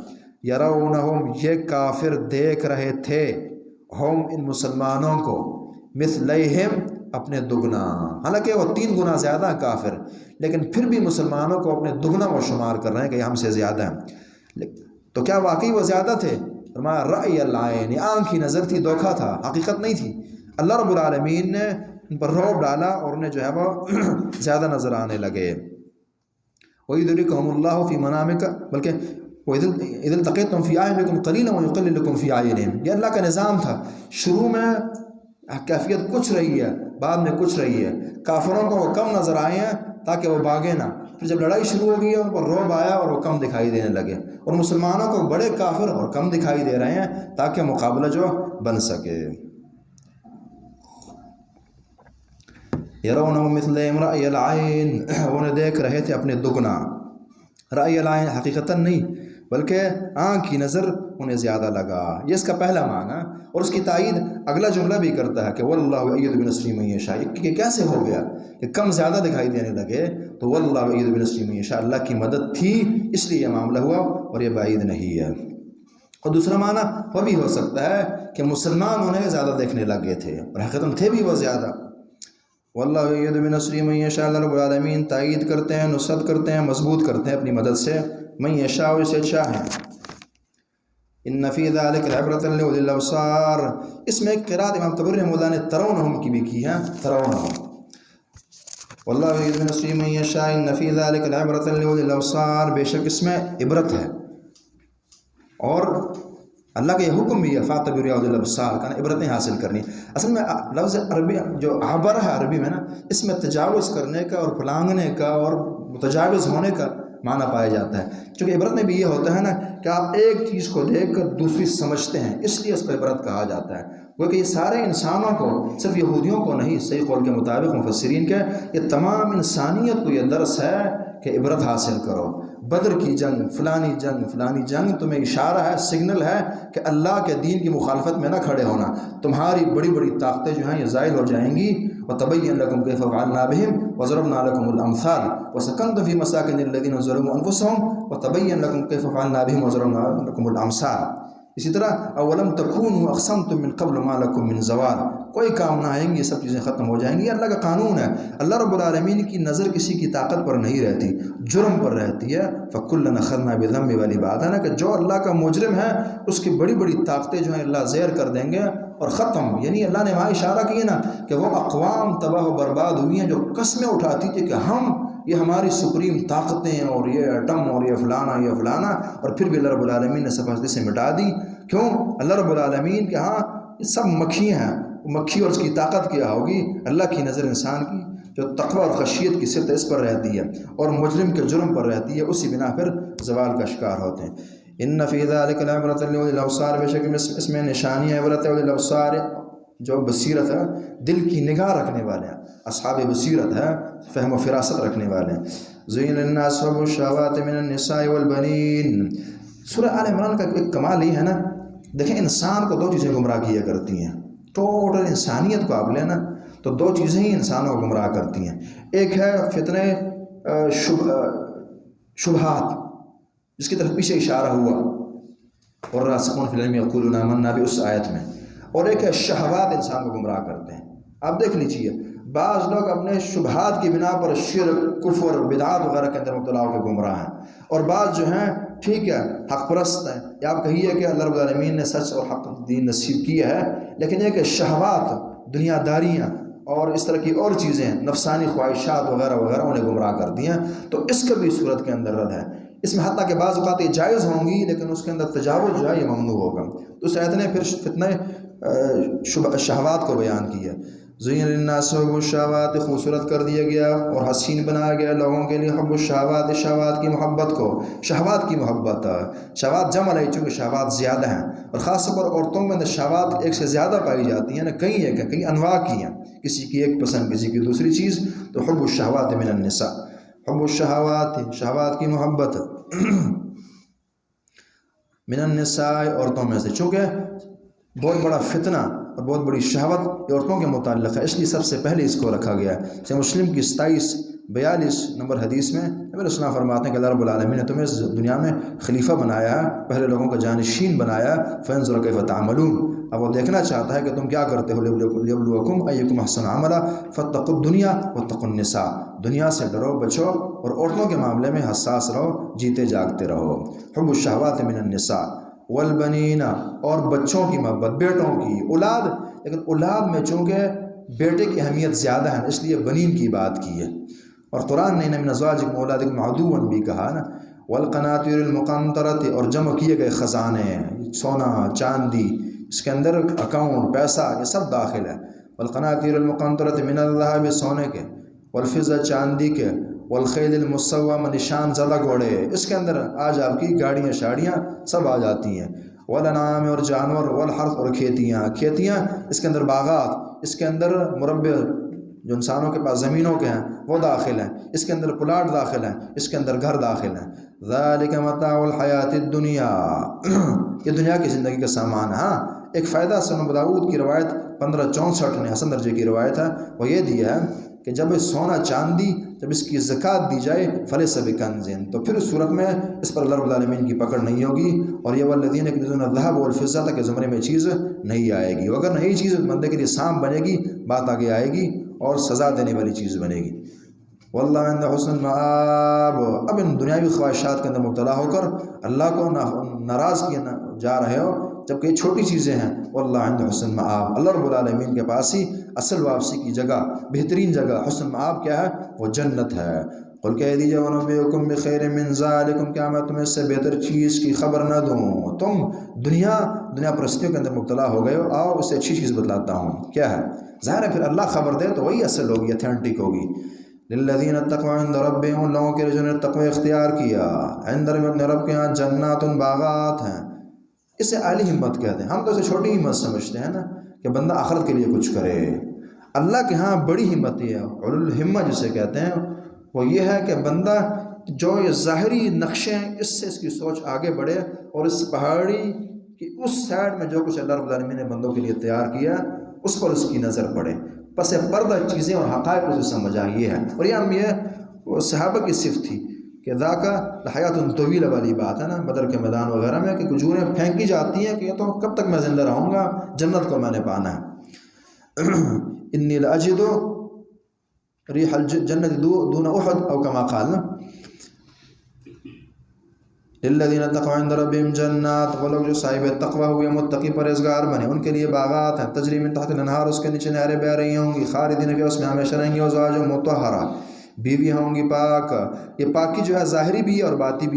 یرونہم، یہ کافر دیکھ رہے تھے، ہم ان مسلمانوں کو، مثلیہم، اپنے دگنا. حالانکہ وہ 3 گنا زیادہ ہیں کافر، لیکن پھر بھی مسلمانوں کو اپنے دگنا وہ شمار کر رہے ہیں کہ یہ ہم سے زیادہ ہیں. تو کیا واقعی وہ زیادہ تھے؟ فرمایا رأی العین، آنکھ کی نظر تھی، دھوکہ تھا، حقیقت نہیں تھی. اللہ رب العالمین نے ان پر رعب ڈالا اور انہیں جو ہے وہ زیادہ نظر آنے لگے. وَيُذْرِكُهُمُ اللَّهُ فِي مَنَامِكَ، بلکہ وَإِذِ الْتَقَيْتُمْ فِي أَعْيُنِكُمْ قَلِيلًا وَيُقَلِّلُكُمْ فِي أَعْيُنِهِمْ. یہ اللہ کا نظام تھا. شروع میں کیفیت کچھ رہی ہے، بعد میں کچھ رہی ہے. کافروں کو وہ کم نظر آئے ہیں تاکہ وہ بھاگے نہ. پھر جب لڑائی شروع ہو گئی ہے ان پر رعب آیا اور وہ کم دکھائی دینے لگے. اور مسلمانوں کو بڑے کافر اور کم دکھائی دے رہے ہیں تاکہ مقابلہ جو بن سکے. یرونہم مثلہم رأی العین، انہیں دیکھ رہے تھے اپنے دگنا. رأی العین حقیقتاً نہیں بلکہ آنکھ کی نظر انہیں زیادہ لگا. یہ اس کا پہلا معنی. اور اس کی تائید اگلا جملہ بھی کرتا ہے کہ واللہ یؤید بنصرہ من یشاء. کہ کیسے ہو گیا کہ کم زیادہ دکھائی دینے لگے؟ تو واللہ یؤید بنصرہ من یشاء، اللہ کی مدد تھی اس لیے یہ معاملہ ہوا اور یہ بعید نہیں ہے. اور دوسرا معنی وہ بھی ہو سکتا ہے کہ مسلمان انہیں زیادہ دیکھنے لگے تھے اور حقیقتاً تھے بھی وہ زیادہ. واللہ یؤید بنصرہ من یشاء، اللہ رب العالمین تائید کرتے ہیں، نصرت کرتے ہیں، مضبوط کرتے ہیں اپنی مدد سے من یشاء، اسے چاہیں. ان فی ذلک لعبرۃ لاولی الابصار. اس میں ایک قرات امام طبری رحمہ اللہ نے ترونہم کی بھی کی ہے، ترونہم. واللہ یؤید بنصرہ من یشاء ان فی ذلک لعبرۃ لاولی الابصار. بے شک اس میں عبرت ہے اور اللہ کا یہ حکم بھی ہے فاعتبروا یا اولي الابصار کا، عبرتیں حاصل کرنی. اصل میں لفظ عربی جو عبر ہے عربی میں نا، اس میں تجاوز کرنے کا اور پھلانگنے کا اور متجاوز ہونے کا معنی پایا جاتا ہے. چونکہ عبرت میں بھی یہ ہوتا ہے نا کہ آپ ایک چیز کو دیکھ کر دوسری سمجھتے ہیں، اس لیے اس کو عبرت کہا جاتا ہے. وہ کہ یہ سارے انسانوں کو، صرف یہودیوں کو نہیں، صحیح قول کے مطابق مفسرین کے، یہ تمام انسانیت کو یہ درس ہے کہ عبرت حاصل کرو. بدر کی جنگ، فلانی جنگ تمہیں اشارہ ہے، سگنل ہے کہ اللہ کے دین کی مخالفت میں نہ کھڑے ہونا، تمہاری بڑی بڑی طاقتیں جو ہیں یہ زائل ہو جائیں گی۔ وَتَبَيَّنَ لَكُمْ كَيْفَ فَعَلْنَا بِهِمْ وَضَرَبْنَا لَكُمُ الْأَمْثَالَ وَسَكَنْتُمْ فِي مَسَاكِنِ الَّذِينَ ظَلَمُوا أَنفُسَهُمْ وَتَبَيَّنَ لَكُمْ كَيْفَ فَعَلْنَا بِهِمْ وَضَرَبْنَا لَكُمُ الْأَمْثَالَ۔ اسی طرح اولم تکونوا اقسمتم من قبل ما لکم من زوال، کوئی کام نہ آئیں گے، یہ سب چیزیں ختم ہو جائیں گی۔ یہ اللہ کا قانون ہے۔ اللہ رب العالمین کی نظر کسی کی طاقت پر نہیں رہتی، جرم پر رہتی ہے۔ فَكُلًّا أَخَذْنَا بِذَنبِهِ، والی بات ہے نا کہ جو اللہ کا مجرم ہے اس کی بڑی بڑی طاقتیں جو ہیں اللہ زیر کر دیں گے اور ختم۔ یعنی اللہ نے وہاں اشارہ کیا نا کہ وہ اقوام تباہ و برباد ہوئی ہیں جو قسمیں اٹھاتی تھی کہ ہم، یہ ہماری سپریم طاقتیں اور یہ ایٹم اور یہ فلانا، اور پھر بھی اللہ رب العالمین نے سب ہستی سے مٹا دی۔ کیوں؟ اللہ رب العالمین کے ہاں یہ سب مکھیاں ہیں، مکھی اور اس کی طاقت کیا ہوگی؟ اللہ کی نظر انسان کی جو تقوی اور خشیت کی صفت اس پر رہتی ہے اور مجرم کے جرم پر رہتی ہے، اسی بنا پھر زوال کا شکار ہوتے ہیں۔ ان فی ذلک لعبرۃ لأولی الابصار، بے شک اس میں نشانی ہے، عبرت اولی الابصار، جو بصیرت ہے، دل کی نگاہ رکھنے والے ہیں، اصحاب بصیرت ہے، فہم و فراست رکھنے والے ہیں۔ زین للناس حب الشہوات من النساء والبنین۔ سورہ آل عمران کا ایک کمال یہ ہے نا، دیکھیں انسان کو دو چیزیں گمراہ کیا کرتی ہیں، ٹوٹل انسانیت کو آپ لینا تو دو چیزیں ہی انسانوں کو گمراہ کرتی ہیں۔ ایک ہے فتنہ شبہات، جس کی طرف پیچھے اشارہ ہوا اور راسخون فی العلم یقولون آمنا بھی اس آیت میں، اور ایک ہے شہوات انسان کو گمراہ کرتے ہیں۔ آپ دیکھ لیجئے بعض لوگ اپنے شبہات کی بنا پر شرک، کفر، بدعات وغیرہ کے اندر مبتلا ہو کے گمراہ ہیں، اور بعض جو ہیں ٹھیک ہے حق پرست ہیں، یا آپ کہیے کہ اللہ رب العالمین نے سچ اور حق دین نصیب کیا ہے، لیکن یہ کہ شہوات، دنیا داریاں اور اس طرح کی اور چیزیں، نفسانی خواہشات وغیرہ وغیرہ انہیں گمراہ کرتی ہیں، تو اس کا بھی صورت کے اندر رد ہے۔ اس میں حتیٰ کہ بعض اوقات یہ جائز ہوں گی لیکن اس کے اندر تجاوز جو ہے یہ ممنوع ہوگا۔ تو اس آیت نے پھر فتنہ شہوات کو بیان کیا۔ زین للناس حب الشہوات، خوبصورت کر دیا گیا اور حسین بنایا گیا لوگوں کے لیے حب الشہوات، شہوات کی محبت کو، شہوات کی محبت، شہوات جمع ہے چونکہ شہوات زیادہ ہیں، اور خاص طور پر عورتوں میں اندر شہوات ایک سے زیادہ پائی جاتی ہیں نا، کئی انواع کی ہیں، کسی کی ایک پسند، کسی کی دوسری چیز، تو حب الشہوات من النساء، حب الشہوات، شہوات کی محبت من النساء، عورتوں میں سے، چونکہ بہت بڑا فتنہ اور بہت بڑی شہوت یہ عورتوں کے متعلق ہے، اس لیے سب سے پہلے اس کو رکھا گیا ہے۔ صحیح مسلم کی 2742 نمبر حدیث میں نبی علیہ السلام فرماتے ہیں کہ اللہ رب العالمین نے تمہیں اس دنیا میں خلیفہ بنایا ہے، پہلے لوگوں کا جانشین بنایا، فانظر کیف تعملون، اب وہ دیکھنا چاہتا ہے کہ تم کیا کرتے ہو، لیبلوکم ایکم احسن عملا فاتقوا الدنیا واتقوا النساء، دنیا سے ڈرو بچو اور عورتوں کے معاملے میں حساس رہو، جیتے جاگتے رہو۔ حب الشہوات من النساء والبنین، اور بچوں کی محبت، بیٹوں کی، اولاد، لیکن اولاد میں چونکہ بیٹے کی اہمیت زیادہ ہے اس لیے بنین کی بات کی ہے، اور قرآن نے من ازواجکم اولادکم عدوا بھی کہا نا۔ والقناطیر المقنطرۃ، اور جمع کیے گئے خزانے، سونا چاندی، اس کے اندر اکاؤنٹ، پیسہ، یہ سب داخل ہے۔ والقناطیر المقنطرۃ من الذهب، سونے کے، والفضہ، چاندی کے، والخیل المصومہ، نشان زدہ گھوڑے، اس کے اندر آج آپ کی گاڑیاں شاڑیاں سب آ جاتی ہیں۔ والانعام، اور جانور، والحرث، اور کھیتیاں، اس کے اندر باغات، اس کے اندر مربع جو انسانوں کے پاس زمینوں کے ہیں وہ داخل ہیں، اس کے اندر پلاٹ داخل ہیں، اس کے اندر گھر داخل ہیں۔ ذالک متاع الحیات الدنیا، یہ دنیا کی زندگی کا سامان ہے۔ ہاں ایک فائدہ سنن ابو داؤد کی روایت 1564 نے حسن درجے کی روایت ہے، وہ یہ دیا ہے کہ جب سونا چاندی جب اس کی زکوٰۃ دی جائے فلیس بکنز، تو پھر اس صورت میں اس پر اللہ رب العالمین کی پکڑ نہیں ہوگی، اور یہ والذین یکنزون الذهب والفضة تک کے زمرے میں چیز نہیں آئے گی، اگر نہیں چیز بندے کے لیے سام بنے گی، بات آگے آئے گی اور سزا دینے والی چیز بنے گی۔ واللہ عند حسن المآب، اب ان دنیاوی خواہشات کے اندر مبتلا ہو کر اللہ کو ناراض کیے جا رہے ہو جبکہ یہ چھوٹی چیزیں ہیں۔ واللہ عند حسن المآب، اللہ رب العالمین کے پاس ہی اصل واپسی کی جگہ، بہترین جگہ، حسن المآب کیا ہے؟ وہ جنت ہے۔ قل کہہ دیجیے وَنُنَبِّئُکُم بِخَیْرٍ مِّن ذَلِکُم، کیا میں تمہیں اس سے بہتر چیز کی خبر نہ دوں؟ تم دنیا پرستیوں کے اندر مبتلا ہو گئے ہو، آؤ اس سے اچھی چیز بتلاتا ہوں۔ کیا ہے؟ ظاہر ہے پھر اللہ خبر دے تو وہی اصل ہوگی، اتھینٹک ہوگی۔ للذین اتقوا عند ربہم، ان لوگوں کے لیے جنہوں نے تقوی اختیار کیا، عند ربہم، اپنے رب کے ہاں، جنات، باغات ہیں۔ اسے اعلی ہمت کہتے ہیں، ہم تو اسے چھوٹی ہمت سمجھتے ہیں نا کہ بندہ آخرت کے لیے کچھ کرے، اللہ کے ہاں بڑی ہمت یہ ہے، علو الہمہ جسے کہتے ہیں، وہ یہ ہے کہ بندہ جو یہ ظاہری نقشے ہیں اس سے اس کی سوچ آگے بڑھے اور اس پہاڑی کی اس سائڈ میں جو کچھ اللہ رب العالمین نے بندوں کے لیے تیار کیا اس پر اس کی نظر پڑے، پس پردہ چیزیں اور حقائق اسے سمجھ آئے. یہ ہے. اور یہ صحابہ کی صفت تھی کہ ذاکا حیات طویلہ والی بات ہے نا، بدر کے میدان وغیرہ میں کہ کھجوریں پھینکی جاتی ہیں کہ یہ تو کب تک میں زندہ رہوں گا، جنت کو میں نے پانا ہے. انی لاجد ریح الجنت دون احد او کما قال نا. للذین اتقوا عند ربهم جنات، وہ لوگ جو صاحب تقوی ہوئے متقی پرہیزگار بنے ان کے لیے باغات ہیں، تجری من تحت الانہار، اس کے نیچے نہریں بہ رہی ہوں گی، خالدین فیہا، اس میں ہمیشہ رہیں گے، ازواج مطہرہ، بیوی ہوں گی پاک. یہ پاکی جو ہے ظاہری بھی ہے اور باطنی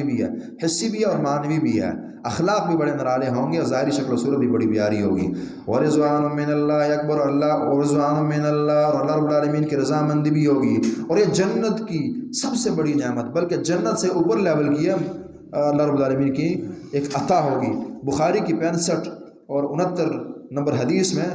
بھی ہے، حسی بھی ہے اور معنوی بھی ہے. اخلاق بھی بڑے نرالے ہوں گے اور ظاہری شکل و صورت بھی بڑی پیاری ہوگی. ورضوان من اللہ اکبر، ورضوان من اللہ، اور اللہ رب العالمین کی رضامندی بھی ہوگی. اور یہ جنت کی سب سے بڑی نعمت، بلکہ جنت سے اوپر لیول کی ہے اللہ رب العالمین کی ایک عطا ہوگی. بخاری کی 65 اور 69 نمبر حدیث میں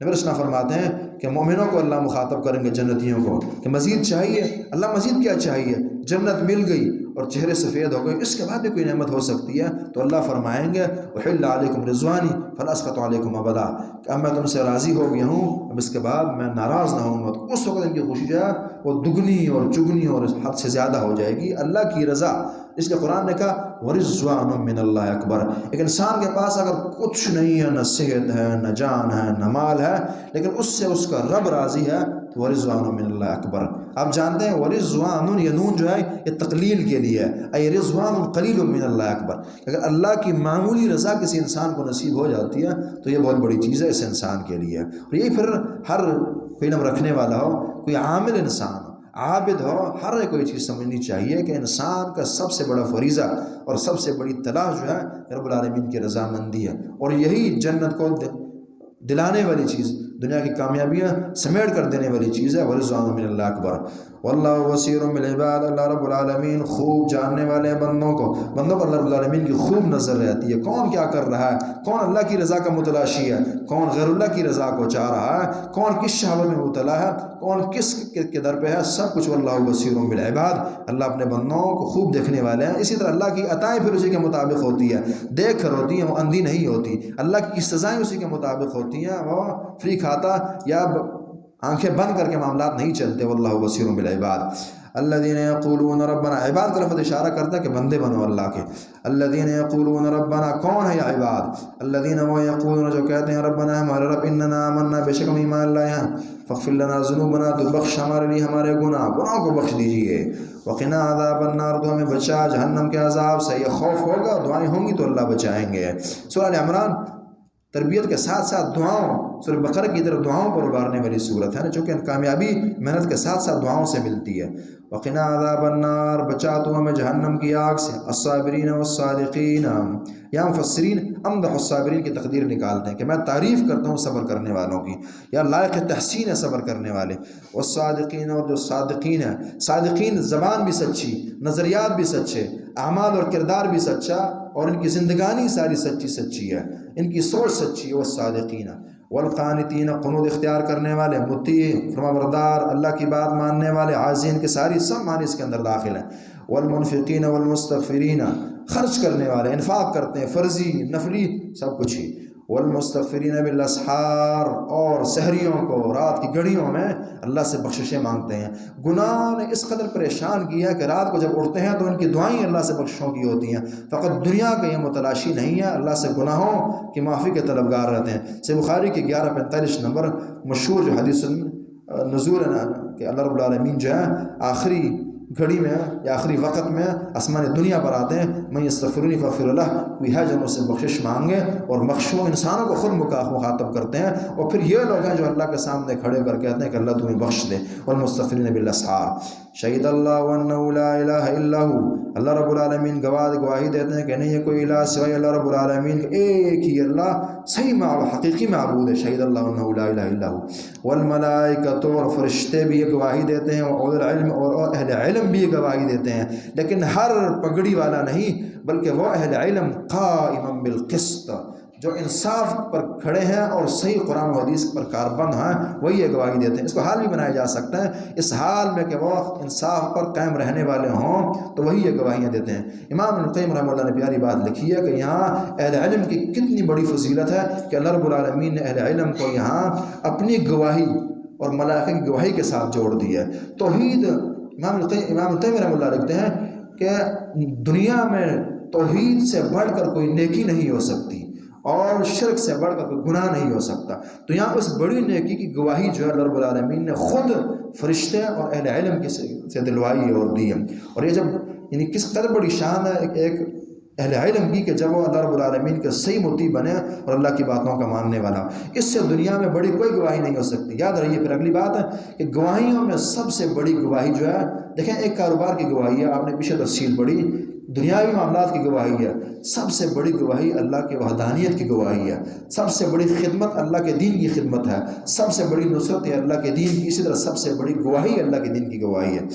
نبی رسول فرماتے ہیں کہ مومنوں کو اللہ مخاطب کریں گے جنتیوں کو کہ مزید چاہیے. اللہ مزید کیا چاہیے؟ جنت مل گئی اور چہرے سفید ہو گئے، اس کے بعد بھی کوئی نعمت ہو سکتی ہے؟ تو اللہ فرمائیں گے احل علیکم رضوانی فلا اسخط علیکم ابدا، کہ اب میں تم سے راضی ہو گیا ہوں، اب اس کے بعد میں ناراض نہ ہوں گا. تو اس وقت ان کی خوشی جو ہے وہ دگنی اور چگنی اور حد سے زیادہ ہو جائے گی. اللہ کی رضا، اس لیے قرآن نے کہا ورضوان من اللہ اکبر. ایک انسان کے پاس اگر کچھ نہیں ہے، نہ صحت ہے، نہ جان ہے، نہ مال ہے، لیکن اس سے اس کا رب راضی ہے، تو ورضوان من اللہ اکبر. آپ جانتے ہیں ورضوان، یہ نون جو ہے یہ تقلیل کے لیے ہے، اے رضوان قلیل من اللہ اکبر. اگر اللہ کی معمولی رضا کسی انسان کو نصیب ہو جاتی ہے تو یہ بہت بڑی چیز ہے اس انسان کے لیے. اور یہی پھر ہر کوئی علم رکھنے والا ہو، کوئی عامل انسان ہو، عابد ہو، ہر ایک کوئی چیز سمجھنی چاہیے کہ انسان کا سب سے بڑا فریضہ اور سب سے بڑی تلاش جو ہے رب العالمین کی رضامندی ہے. اور یہی جنت کو دلانے والی چیز، دنیا کی کامیابیاں سمیٹ کر دینے والی چیز ہے. ورضوان من اللہ اکبر. واللہ بصیر بالعباد، اللہ رب العالمین خوب جاننے والے ہیں بندوں کو. بندوں پر اللہ رب العالمین کی خوب نظر رہتی ہے، کون کیا کر رہا ہے، کون اللہ کی رضا کا متلاشی ہے، کون غیر اللہ کی رضا کو چاہ رہا ہے، کون کس شہوت میں مبتلا ہے، کون کس کے در پہ ہے، سب کچھ. واللہ بصیر بالعباد، اللہ اپنے بندوں کو خوب دیکھنے والے ہیں. اسی طرح اللہ کی عطائیں پھر اسی کے مطابق ہوتی ہے، دیکھ کر ہوتی ہیں، وہ اندھی نہیں ہوتی. اللہ کی سزائیں اسی کے مطابق ہوتی ہیں، وہ فری کھاتا یا آنکھیں بند کر کے معاملات نہیں چلتے. واللہ بصیر بالعباد. الذین یقولون ربنا، عباد طرف اشارہ کرتا ہے کہ بندے بنو اللہ کے. الذین یقولون ربنا، کون ہے یہ عباد؟ الذین، وہ یقولون جو کہتے ہیں ربنا، ہمارے رب، اننا آمنا، بے شک ہم ایمان لائے ہیں، فاغفر لنا ذنوبنا، تو بخش ہمارے لیے ہمارے گناہوں کو بخش دیجیے، وقنا عذاب النار، تو ہمیں بچا جہنم کے عذاب سے. یہ خوف ہوگا، دعائیں ہوں گی تو اللہ بچائیں گے. سورہ ال عمران تربیت کے ساتھ ساتھ دعاؤں، سورہ بقرہ کی طرف دعاؤں پر ابارنے والی صورت ہے نا، چونکہ کامیابی محنت کے ساتھ ساتھ دعاؤں سے ملتی ہے. وقنا عذاب النار، بچا تو ہمیں جہنم کی آگ سے. الصابرین والصادقین، یا مفسرین امدح الصابرین کی تقدیر نکالتے ہیں کہ میں تعریف کرتا ہوں صبر کرنے والوں کی، یا لائق تحسین ہے صبر کرنے والے. والصادقین، اور جو صادقین ہیں، صادقین زبان بھی سچی، نظریات بھی سچے، اعمال اور کردار بھی سچا، اور ان کی زندگانی ساری سچی ہے، ان کی سوچ سچی ہے. والصادقین. والقانتین، قنوت اختیار کرنے والے، مطیع، فرمانبردار، اللہ کی بات ماننے والے، عاجزین کے ساری سب معنی اس کے اندر داخل ہیں. والمنفقین والمستغفرین، خرچ کرنے والے، انفاق کرتے ہیں، فرضی نفلی سب کچھ ہی. والمستغفرین بالاسحار، اور سحریوں کو، رات کی گھڑیوں میں اللہ سے بخششیں مانگتے ہیں. گناہ نے اس قدر پریشان کیا ہے کہ رات کو جب اٹھتے ہیں تو ان کی دعائیں اللہ سے بخششوں کی ہوتی ہیں. فقط دنیا کا یہ متلاشی نہیں ہے، اللہ سے گناہوں کی معافی کے طلبگار رہتے ہیں. صحیح بخاری کی 1145 نمبر مشہور جو حدیث نزول ہے کہ اللہ رب العالمین جو ہے آخری گھڑی میں یا آخری وقت میں آسمان دنیا پر آتے ہیں. من یستغفرنی فاغفر لہ، کوئی ہے جو مجھ سے بخشش مانگے، اور مخشوع انسانوں کو خود مخاطب کرتے ہیں. اور پھر یہ لوگ ہیں جو اللہ کے سامنے کھڑے کر کہتے ہیں کہ اللہ تمہیں بخش دے. والمستغفرین بالاسحار. شہید اللہ انہ لا الہ الا ہو، اللہ رب العالمین گواہی دیتے ہیں کہ نہیں ہے کوئی الہ سوائے اللہ رب العالمین کے، ایک ہی اللہ صحیح حقیقی معبود ہے. شہید اللہ انہ لا الہ الا ہو. والملائکۃ، اور فرشتے بھی یہ گواہی دیتے ہیں، اور اہل علم بھی یہ گواہی دیتے ہیں. لیکن ہر پگڑی والا نہیں، بلکہ وہ اہل علم قائما بالقسط جو انصاف پر کھڑے ہیں اور صحیح قرآن و حدیث پر کاربند ہیں وہی یہ گواہی دیتے ہیں۔ اس کو حال بھی بنایا جا سکتا ہے، اس حال میں کہ وہ انصاف پر قائم رہنے والے ہوں تو وہی یہ گواہیاں دیتے ہیں۔ امام ابن القیم رحمہ اللہ نے پیاری بات لکھی ہے کہ یہاں اہل علم کی کتنی بڑی فضیلت ہے کہ اللہ رب العالمین نے اہل علم کو یہاں اپنی گواہی اور ملائکہ کی گواہی کے ساتھ جوڑ دی ہے۔ توحید، امام القیم رحمہ اللہ لکھتے ہیں کہ دنیا میں توحید سے بڑھ کر کوئی نیکی نہیں ہو سکتی اور شرک سے بڑھ کر کوئی گناہ نہیں ہو سکتا۔ تو یہاں اس بڑی نیکی کی گواہی جو ہے اللہ رب العالمین نے خود فرشتے اور اہل علم سے دلوائی اور دی ہے۔ اور یہ جب یعنی کس قدر بڑی شان ہے ایک اہل علم کی کہ جب وہ اللہ رب العالمین کے صحیح مطیع بنے اور اللہ کی باتوں کا ماننے والا، اس سے دنیا میں بڑی کوئی گواہی نہیں ہو سکتی۔ یاد رہیے پھر اگلی بات ہے کہ گواہیوں میں سب سے بڑی گواہی جو ہے، دیکھیں ایک کاروبار کی گواہی ہے، آپ نے پیچھے تفصیل پڑھی، دنیاوی معاملات کی گواہی ہے، سب سے بڑی گواہی اللہ کی وحدانیت کی گواہی ہے، سب سے بڑی خدمت اللہ کے دین کی خدمت ہے، سب سے بڑی نصرت ہے اللہ کے دین کی، اسی طرح سب سے بڑی گواہی اللہ کے دین کی گواہی ہے۔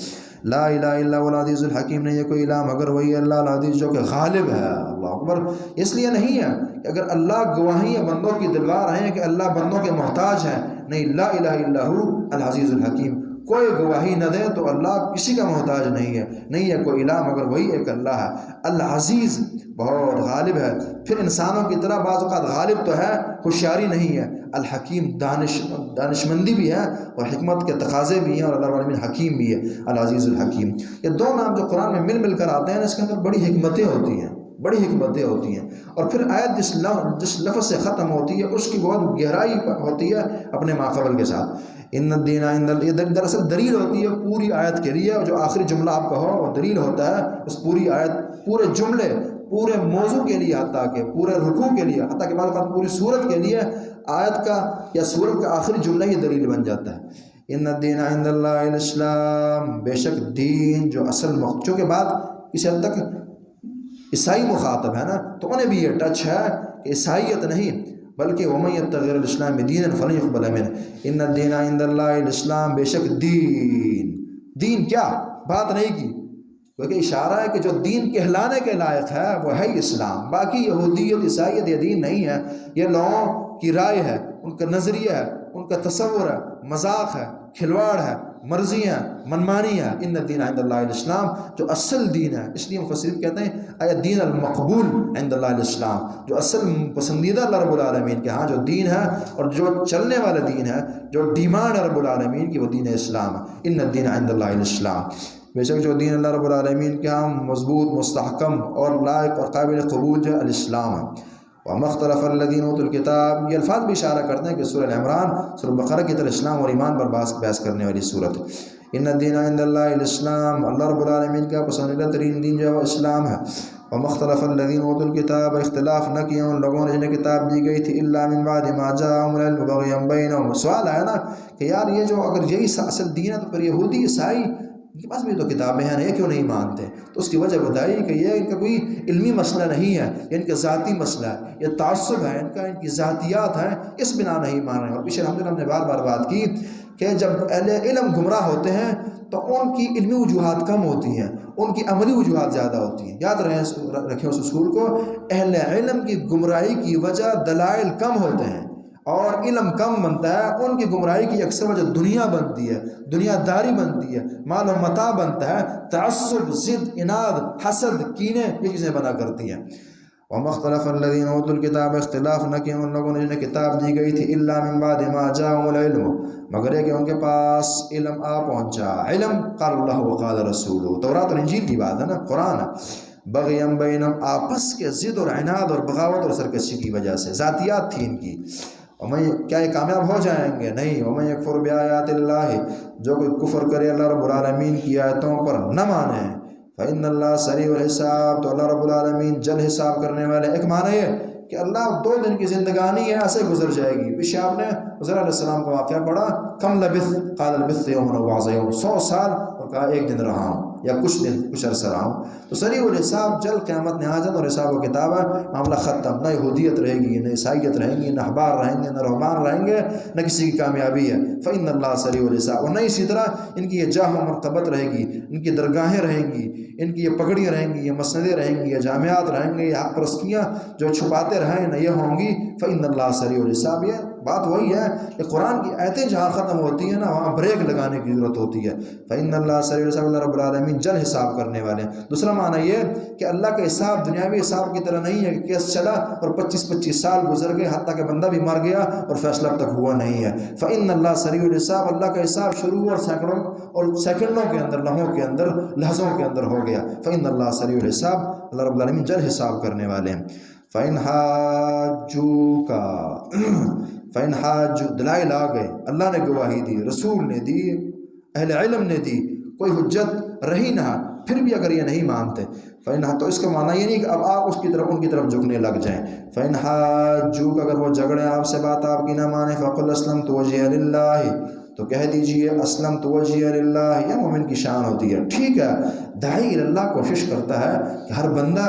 لا الہ الا هو العزیز الحکیم، نہیں ہے کوئی الہ مگر وہی اللہ العزیز جو کہ غالب ہے۔ اللہ اکبر۔ اس لیے نہیں ہے کہ اگر اللہ گواہی بندوں کی دلوا رہے ہیں کہ اللہ بندوں کے محتاج ہیں، نہیں، لا الہ الا هو العزیز الحکیم، کوئی گواہی نہ دے تو اللہ کسی کا محتاج نہیں ہے، نہیں ہے کوئی الہ مگر وہی ایک اللہ ہے، العزیز بہت غالب ہے، پھر انسانوں کی طرح بعض اوقات غالب تو ہے، ہوشیاری نہیں ہے، الحکیم دانشمندی بھی ہے اور حکمت کے تقاضے بھی ہیں، اور اللہ العالمین حکیم بھی ہے، العزیز الحکیم۔ یہ دو نام جو قرآن میں مل کر آتے ہیں اس کے اندر بڑی حکمتیں ہوتی ہیں، بڑی حکمتیں ہوتی ہیں، اور پھر آیت جس لفظ سے ختم ہوتی ہے اس کی بہت گہرائی ہوتی ہے اپنے ماقبل کے ساتھ۔ ان الدین عند اللہ، یہ دراصل دلیل ہوتی ہے پوری آیت کے لیے، اور جو آخری جملہ آپ کا ہو وہ دلیل ہوتا ہے اس پوری آیت، پورے جملے، پورے موضوع کے لیے، حتیٰ کہ پورے رکوع کے لیے، حتیٰ کہ بعض اوقات پوری سورت کے لیے آیت کا یا سورت کا آخری جملہ ہی دلیل بن جاتا ہے۔ ان الدین عند اللہ الاسلام، بے شک دین جو اصل چونکہ بات کسی حد تک عیسائی مخاطب ہے نا، تو انہیں بھی یہ ٹچ ہے کہ عیسائیت نہیں بلکہ وَمَن يَبْتَغِ غَيْرَ الْإِسْلَامِ دِينًا فَلَن يُقْبَلَ مِنْهُ إِنَّ الدِّينَ عِندَ اللَّهِ الْإِسْلَامُ، بے شک دین کیا بات نہیں کی، کیونکہ اشارہ ہے کہ جو دین کہلانے کے لائق ہے وہ ہے اسلام، باقی یہودیت عیسائیت یہ دین نہیں ہے، یہ لوگوں کی رائے ہے، ان کا نظریہ ہے، ان کا تصور ہے، مذاق ہے، کھلواڑ ہے، مرضی ہے، منمانی ہے۔ ان الدین عند اللہ الاسلام، جو اصل دین ہے، اس لیے مفسرین کہتے ہیں الدین المقبول عند اللہ الاسلام، جو اصل پسندیدہ اللہ رب العالمین کے ہاں جو دین ہے اور جو چلنے والا دین ہے، جو ڈیمانڈ ہے رب العالمین کی، وہ دین اسلام ہے۔ ان الدین عند اللہ الاسلام، بے شک جو دین اللہ رب العالمین کے ہاں مضبوط، مستحکم اور لائق اور قابل قبول جو الاسلام ہے۔ وَمَا اخْتَلَفَ الَّذِينَ أُوتُوا الْكِتَابَ، یہ الفاظ بھی اشارہ کرتے ہیں کہ سورہ عمران، سورہ بقرہ کی طرح اسلام اور ایمان پر بحث کرنے والی صورت۔ ان الدین عند اللہ الاسلام، اللہ رب العالمین کا پسندیدہ ترین دین جو ہے وہ اسلام ہے۔ وَمَا اخْتَلَفَ الَّذِينَ أُوتُوا الْكِتَابَ، اختلاف نہ کیا ان لوگوں نے جنہیں کتاب دی گئی تھی، إِلَّا مِن بَعْدِ مَا جَاءَهُمُ الْعِلْمُ بَغْيًا بَيْنَهُمْ۔ سوال آیا نا کہ یار یہ جو اگر یہی اصل دین ہے تو پھر یہودی عیسائی ان کے پاس بھی تو کتابیں ہیں، یہ کیوں نہیں مانتے؟ تو اس کی وجہ بتائی کہ یہ ان کا کوئی علمی مسئلہ نہیں ہے، یہ ان کا ذاتی مسئلہ ہے، یہ تعصب ہے ان کی ذاتیات ہیں، اس بنا نہیں مان رہے۔ اور پیچھے ہم نے بار بار بات کی کہ جب اہل علم گمراہ ہوتے ہیں تو ان کی علمی وجوہات کم ہوتی ہیں، ان کی عملی وجوہات زیادہ ہوتی ہیں۔ یاد رکھیں اس اصول کو، اہل علم کی گمراہی کی وجہ دلائل کم ہوتے ہیں اور علم کم بنتا ہے، ان کی گمراہی کی اکثر وجہ دنیا بنتی ہے، دنیا داری بنتی ہے، مال و متاع بنتا ہے، تعصب، ضد، اناد، حسد، کینے، یہ چیزیں بنا کرتی ہیں۔ وَمَا اخْتَلَفَ الَّذِينَ أُوتُوا الْكِتَابَ، اختلاف نہ کیا ان لوگوں نے جنہیں کتاب دی گئی تھی، إِلَّا مِن بَعْدِ مَا جَاءَهُمُ الْعِلْمُ، مگر یہ کہ ان کے پاس علم آ پہنچا۔ علم قال اللہ وقال رسولہ، تورات اور انجیل کی بات ہے نا، قرآن ہے۔ بغیم بینہم، آپس کے ضد اور عناد اور بغاوت اور سرکشی کی وجہ سے، ذاتیات تھی ان کی۔ کیا یہ کامیاب ہو جائیں گے؟ نہیں۔ وَمَن يَكْفُرْ بِآيَاتِ اللَّهِ، جو کوئی کفر کرے اللہ رب العالمین کی آیتوں پر نہ مانے، فَإِنَّ اللَّهَ سَرِيعُ الْحِسَابِ، تو اللہ رب العالمین جلد حساب کرنے والے۔ ایک معنی یہ کہ اللہ 2 دن کی زندگانی ہے ایسے گزر جائے گی۔ پیچھے آپ نے حضرت علیہ السلام کا واقعہ پڑھا، کم لبث قال لبثت یوما او بعض یوم، 100 سال اور کہا 1 دن رہا ہوں۔ یا کچھ دن کچھ عرصہ رہا ہوں، تو سریع الحساب جل قیامت نہاجت اور حساب و کتاب ہے، معاملہ ختم، نہ یہودیت رہے گی، نہ عیسائیت رہیں گی، نہ احبار رہیں گے، نہ رہبان رہیں گے، نہ کسی کی کامیابی ہے۔ فإن اللہ سریع الحساب، اور نہ اسی طرح ان کی یہ جاہ و مرتبت رہے گی، ان کی درگاہیں رہیں گی، ان کی یہ پگڑیاں رہیں گی، یہ مسندیں رہیں گی، یہ جامعات رہیں گے، یہ حق پرستیاں جو چھپاتے رہیں نہ یہ ہوں گی۔ فإن اللہ سریع الحساب، یہ بات وہی ہے کہ قرآن کی آیتیں جہاں ختم ہوتی ہیں نا وہاں بریک لگانے کی ضرورت ہوتی ہے۔ فإن اللہ سریع الحساب، اللہ رب العالمین جل حساب کرنے والے ہیں۔ دوسرا معنی یہ کہ اللہ کا حساب دنیاوی حساب کی طرح نہیں ہے کہ کیس چلا اور 25 سال گزر گئے حتیٰ کہ بندہ بھی مر گیا اور فیصلہ اب تک ہوا نہیں ہے۔ فإن اللہ سریع الحساب، اللہ کا حساب شروع اور سیکنڈوں کے اندر، لمحوں کے اندر، لحظوں کے اندر ہو گیا۔ فإن اللہ سریع الحساب، اللہ رب العالمین جل حساب کرنے والے ہیں۔ فإن حاجوک، فإن حاج، دلائل آ گئے، اللہ نے گواہی دی، رسول نے دی، اہل علم نے دی، کوئی حجت رہی نہ، پھر بھی اگر یہ نہیں مانتے، فإن، تو اس کا معنی یہ نہیں کہ اب آپ اس کی طرف ان کی طرف جھکنے لگ جائیں۔ فإن حاجوک، اگر وہ جھگڑیں آپ سے، بات آپ کی نہ مانیں، فقل اسلمت وجہی للہ، تو کہہ دیجئے اسلمت وجہی للہ، یہ مومن کی شان ہوتی ہے۔ ٹھیک ہے، داعی اللہ کوشش کرتا ہے کہ ہر بندہ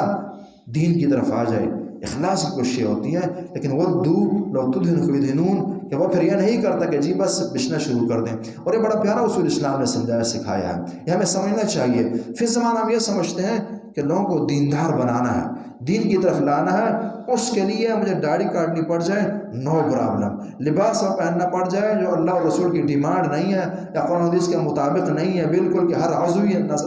دین کی طرف آ جائے، اخلاص کی کوششیں ہوتی ہیں، لیکن ودوا لو تدہن فیدہنون، کہ وہ پھر یہ نہیں کرتا کہ جی بس بچنا شروع کر دیں۔ اور یہ بڑا پیارا اصول اسلام نے سمجھایا سکھایا ہے، یہ ہمیں سمجھنا چاہیے۔ پھر زمانہ ہم یہ سمجھتے ہیں کہ لوگوں کو دیندار بنانا ہے، دین کی طرف لانا ہے، اس کے لیے مجھے داڑھی کاٹنی پڑ جائے، نو پرابلم، لباس اور پہننا پڑ جائے جو اللہ اور رسول کی ڈیمانڈ نہیں ہے یا قرآن حدیث کے مطابق نہیں ہے، بالکل کہ ہر عضو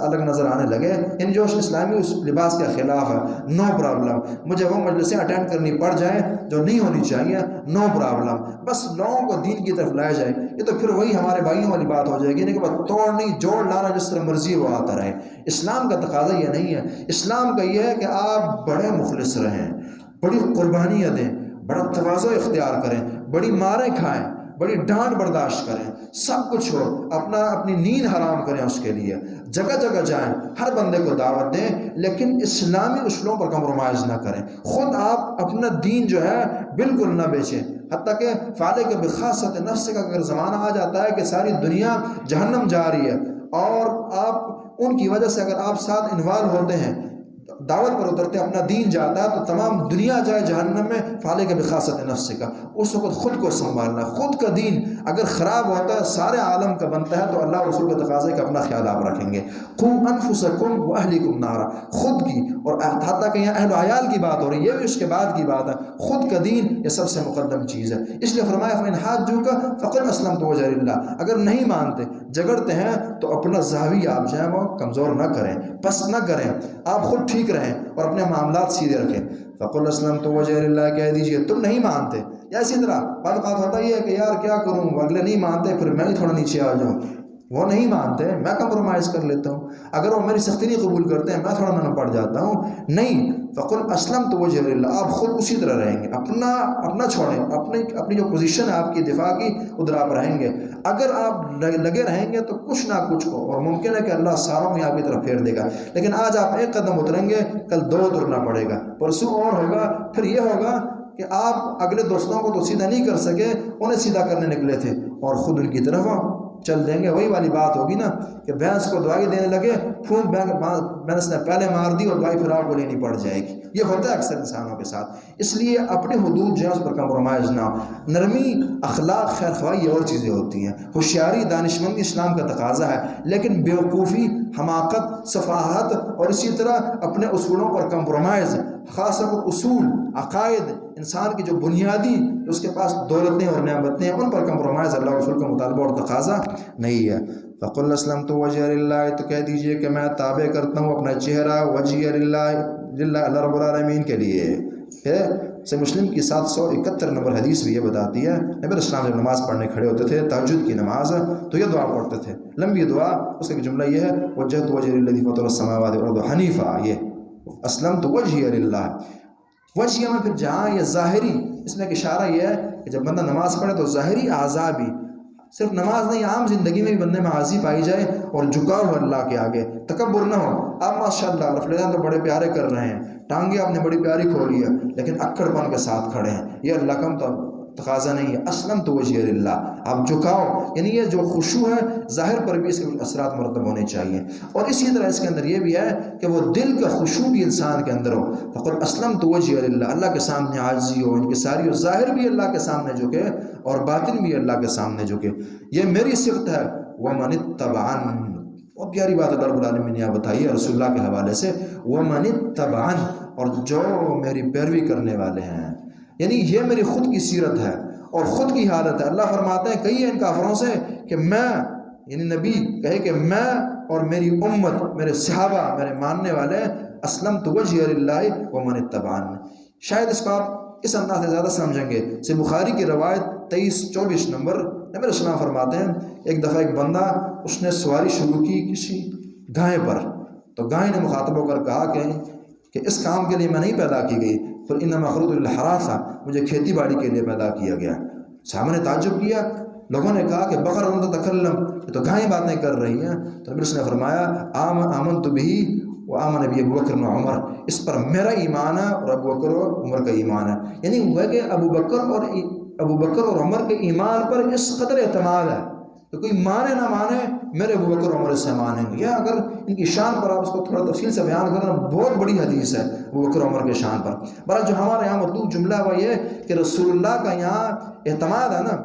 الگ نظر آنے لگے، ان جو اسلامی اس لباس کے خلاف ہے، نو پرابلم، مجھے وہ مجلسیں اٹینڈ کرنی پڑ جائیں جو نہیں ہونی چاہیے، نو پرابلم، بس لوگوں کو دین کی طرف لایا جائے۔ یہ تو پھر وہی ہمارے بھائیوں والی بات ہو جائے گی، نہیں کہ بس توڑ نہیں جوڑ لانا جس طرح مرضی وہ آتا رہے۔ اسلام کا تقاضا یہ نہیں ہے، اسلام کا یہ ہے کہ آپ بڑے مخلص رہیں، بڑی قربانیاں دیں، بڑا تواضع اختیار کریں، بڑی ماریں کھائیں، بڑی ڈانٹ برداشت کریں، سب کچھ ہو، اپنی نیند حرام کریں، اس کے لیے جگہ جگہ جائیں، ہر بندے کو دعوت دیں، لیکن اسلامی اصولوں پر کمپرومائز نہ کریں۔ خود آپ اپنا دین جو ہے بالکل نہ بیچیں، حتیٰ کہ فعلک بخاصۃ نفسک، اگر زمانہ آ جاتا ہے کہ ساری دنیا جہنم جا رہی ہے اور آپ ان کی وجہ سے اگر آپ ساتھ انوالو ہوتے ہیں، دعوت پر اترتے اپنا دین جاتا ہے تو تمام دنیا جائے جہنم میں، فعلک بخاصۃ نفسک، اس وقت خود کو سنبھالنا۔ خود کا دین اگر خراب ہوتا ہے سارے عالم کا بنتا ہے، تو اللہ اور رسول کے تقاضے کا اپنا خیال آپ رکھیں گے۔ قوا انفسکم واہلیکم نارا، خود کی، اور حتیٰ کہ یہاں اہل و عیال کی بات ہو رہی ہے، یہ بھی اس کے بعد کی بات ہے، خود کا دین یہ سب سے مقدم چیز ہے۔ اس لیے فرمایا فإن حاجوک فقل اسلمت وجہی للہ، اگر نہیں مانتے، جگڑتے ہیں، تو اپنا زاویہ آپ جو ہے وہ کمزور نہ کریں، پست نہ کریں، آپ خود ٹھیک رہیں اور اپنے معاملات سیدھے رکھیں۔ فقل اسلمت وجہی للہ، کہہ دیجئے تم نہیں مانتے، یا اسی طرح بعض بات ہوتا ہی ہے کہ یار کیا کروں، اگلے نہیں مانتے پھر میں ہی تھوڑا نیچے آ جاؤں، وہ نہیں مانتے میں کمپرومائز کر لیتا ہوں، اگر وہ میری سختی نہیں قبول کرتے ہیں میں تھوڑا نہ پڑ جاتا ہوں، نہیں، فقل اسلمت وجہی للہ، آپ خود اسی طرح رہیں گے، اپنا چھوڑیں، اپنی جو پوزیشن ہے آپ کی دفاع کی ادھر آپ رہیں گے۔ اگر آپ لگے رہیں گے تو کچھ نہ کچھ کو، اور ممکن ہے کہ اللہ ساروں میں آپ کی طرف پھیر دے گا، لیکن آج آپ ایک قدم اتریں گے، کل 2 اترنا پڑے گا، پرسوں اور ہوگا، پھر یہ ہوگا کہ آپ اگلے دوستوں کو تو سیدھا نہیں کر سکے، انہیں سیدھا کرنے نکلے تھے اور خود ان کی طرف چل دیں گے۔ وہی والی بات ہوگی نا کہ بھینس کو دوائی دینے لگے، پھونک بھینس نے پہلے مار دی اور دوائی پھر آپ کو لینی پڑ جائے گی، یہ ہوتا ہے اکثر انسانوں کے ساتھ۔ اس لیے اپنی حدود جو ہے اس پر کمپرومائز نہ ہو، نرمی، اخلاق، خیر خواہی اور چیزیں ہوتی ہیں، ہوشیاری، دانشمندی اسلام کا تقاضا ہے، لیکن بیوقوفی، حماقت، سفاہت اور اسی طرح اپنے اصولوں پر کمپرومائز، خاص طور پر اصول، عقائد، انسان کی جو بنیادی اس کے پاس دولتیں اور نعمتیں ہیں، ان پر کمپرومائز اللہ رسول کا مطالبہ اور تقاضا نہیں ہے۔ فقل اسلمت وجہی للہ، تو کہہ دیجئے کہ میں تابع کرتا ہوں اپنا چہرہ وجہی للہ، اللہ رب العالمین کے لیے۔ سے مسلم کی 771 نمبر حدیث بھی یہ بتاتی ہے، نبی علیہ السلام جب نماز پڑھنے کھڑے ہوتے تھے، تہجد کی نماز، تو یہ دعا پڑھتے تھے، لمبی دعا، اس کا جملہ یہ ہے وجہت وجہی للذی فطر السماوات والارض حنیفا، یہ اسلمت وجہی للہ۔ وجہ میں پھر جہاں یہ ظاہری، اس میں ایک اشارہ یہ ہے کہ جب بندہ نماز پڑھے تو ظاہری اعضاء بھی، صرف نماز نہیں، عام زندگی میں بھی بندے میں حاضری پائی جائے اور جھکاؤ ہو اللہ کے آگے، تکبر نہ ہو۔ آپ ماشاءاللہ رفلیدان تو بڑے پیارے کر رہے ہیں، ٹانگیں آپ نے بڑی پیاری کھولی ہے، لیکن اکڑ پن کے ساتھ کھڑے ہیں، یہ اللہ کم تو تقاضا نہیں ہے، اسلم تو وجہ للہ، آپ جھکاؤ، یعنی یہ جو خشوع ہے ظاہر پر بھی اس کے کچھ اثرات مرتب ہونے چاہیے، اور اسی طرح اس کے اندر یہ بھی ہے کہ وہ دل کا خشوع بھی انسان کے اندر ہو، فقل اسلم تو وجہ للہ، اللہ کے سامنے عاجزی ہو، ان کی ساری ہو، ظاہر بھی اللہ کے سامنے جھکے اور باطن بھی اللہ کے سامنے جھکے، یہ میری صفت ہے۔ ومن اتبعن، بہت پیاری بات ہے رب العالمین نے یہاں بتائی ہے رسول اللہ کے حوالے سے، ومن اتبعن، اور جو میری پیروی کرنے والے ہیں، یعنی یہ میری خود کی سیرت ہے اور خود کی حالت ہے۔ اللہ فرماتے ہیں کہیے ان کافروں سے کہ میں، یعنی نبی کہے کہ میں اور میری امت، میرے صحابہ، میرے ماننے والے، اسلمت وجہی للہ ومن اتبعن۔ شاید اس کو آپ اس انداز سے زیادہ سمجھیں گے۔ سے بخاری کی روایت 23-24 نمبر، نبی علیہ السلام فرماتے ہیں ایک دفعہ ایک بندہ اس نے سواری شروع کی کسی گائے پر، تو گائے نے مخاطب ہو کر کہا کہ اس کام کے لیے میں نہیں پیدا کی گئی، پھر انما خلقت للحراثہ، مجھے کھیتی باڑی کے لیے پیدا کیا گیا۔ صحابہ نے تعجب کیا، لوگوں نے کہا کہ بقر تتکلم، یہ تو گائیں باتیں کر رہی ہیں، تو نبی نے فرمایا آمنت بہ وآمن بہ ابو بکر و عمر، اس پر میرا ایمان ہے اور ابو بکر اور عمر کا ایمان ہے، یعنی وہ کہ ابو بکر اور عمر کے ایمان پر اس قدر اعتماد ہے کہ کوئی مانے نہ مانے میرے ابو بکر اور عمر سے مانیں گے۔ یا اگر ان کی شان پر آپ اس کو تھوڑا تفصیل سے بیان کرنا، بہت بڑی حدیث ہے ابو بکر اور عمر کے شان پر۔ برحال جو ہمارے یہاں مطلوب جملہ وہ یہ کہ رسول اللہ کا یہاں اعتماد ہے نا،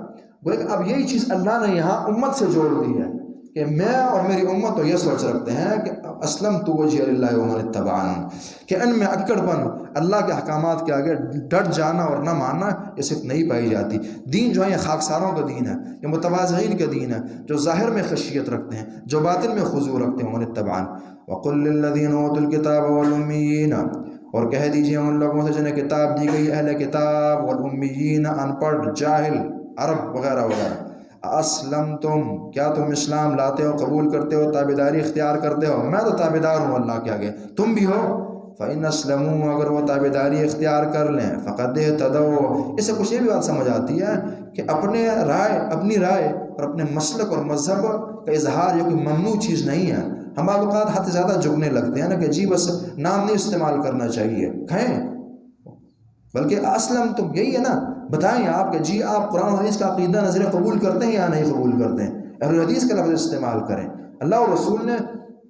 اب یہی چیز اللہ نے یہاں امت سے جوڑ دی ہے کہ میں اور میری امت تو یہ سوچ رکھتے ہیں کہ اسلمت وجہی للہ ومن اتبعن، کہ ان میں اکڑ پن، اللہ کے احکامات کے آگے ڈٹ جانا اور نہ ماننا، یہ صرف نہیں پائی جاتی۔ دین جو ہے یہ خاکساروں کا دین ہے، یہ متواضعین کا دین ہے، جو ظاہر میں خشیت رکھتے ہیں، جو باطن میں خضوع رکھتے ہیں، ومن اتبعن۔ وقل للذین اوتوا الکتاب والامیین، اور کہہ دیجئے ان لوگوں سے جنہیں کتاب دی گئی، اہل کتاب، والامیین، ان پڑھ، جاہل، عرب وغیرہ وغیرہ، اسلمتم، کیا تم اسلام لاتے ہو، قبول کرتے ہو، تابعداری اختیار کرتے ہو؟ میں تو تابعدار ہوں اللہ کے آگے، تم بھی ہو؟ فَإِنْ أَسْلَمُوا، اگر وہ تابعداری اختیار کر لیں، فَقَدْ اهْتَدَوْا، اس سے کچھ یہ بھی بات سمجھ آتی ہے کہ اپنی رائے اور اپنے مسلک اور مذہب کا اظہار یہ کوئی ممنوع چیز نہیں ہے۔ ہم بعض اوقات حد سے زیادہ جھکنے لگتے ہیں نا کہ جی بس نام نہیں استعمال کرنا چاہیے، کہیں بلکہ اسلم تم، یہی ہے نا، بتائیں آپ کہ جی آپ قرآن و حدیث کا عقیدہ نظریہ قبول کرتے ہیں یا نہیں قبول کرتے ہیں، اہل حدیث کا لفظ استعمال کریں۔ اللہ اور رسول نے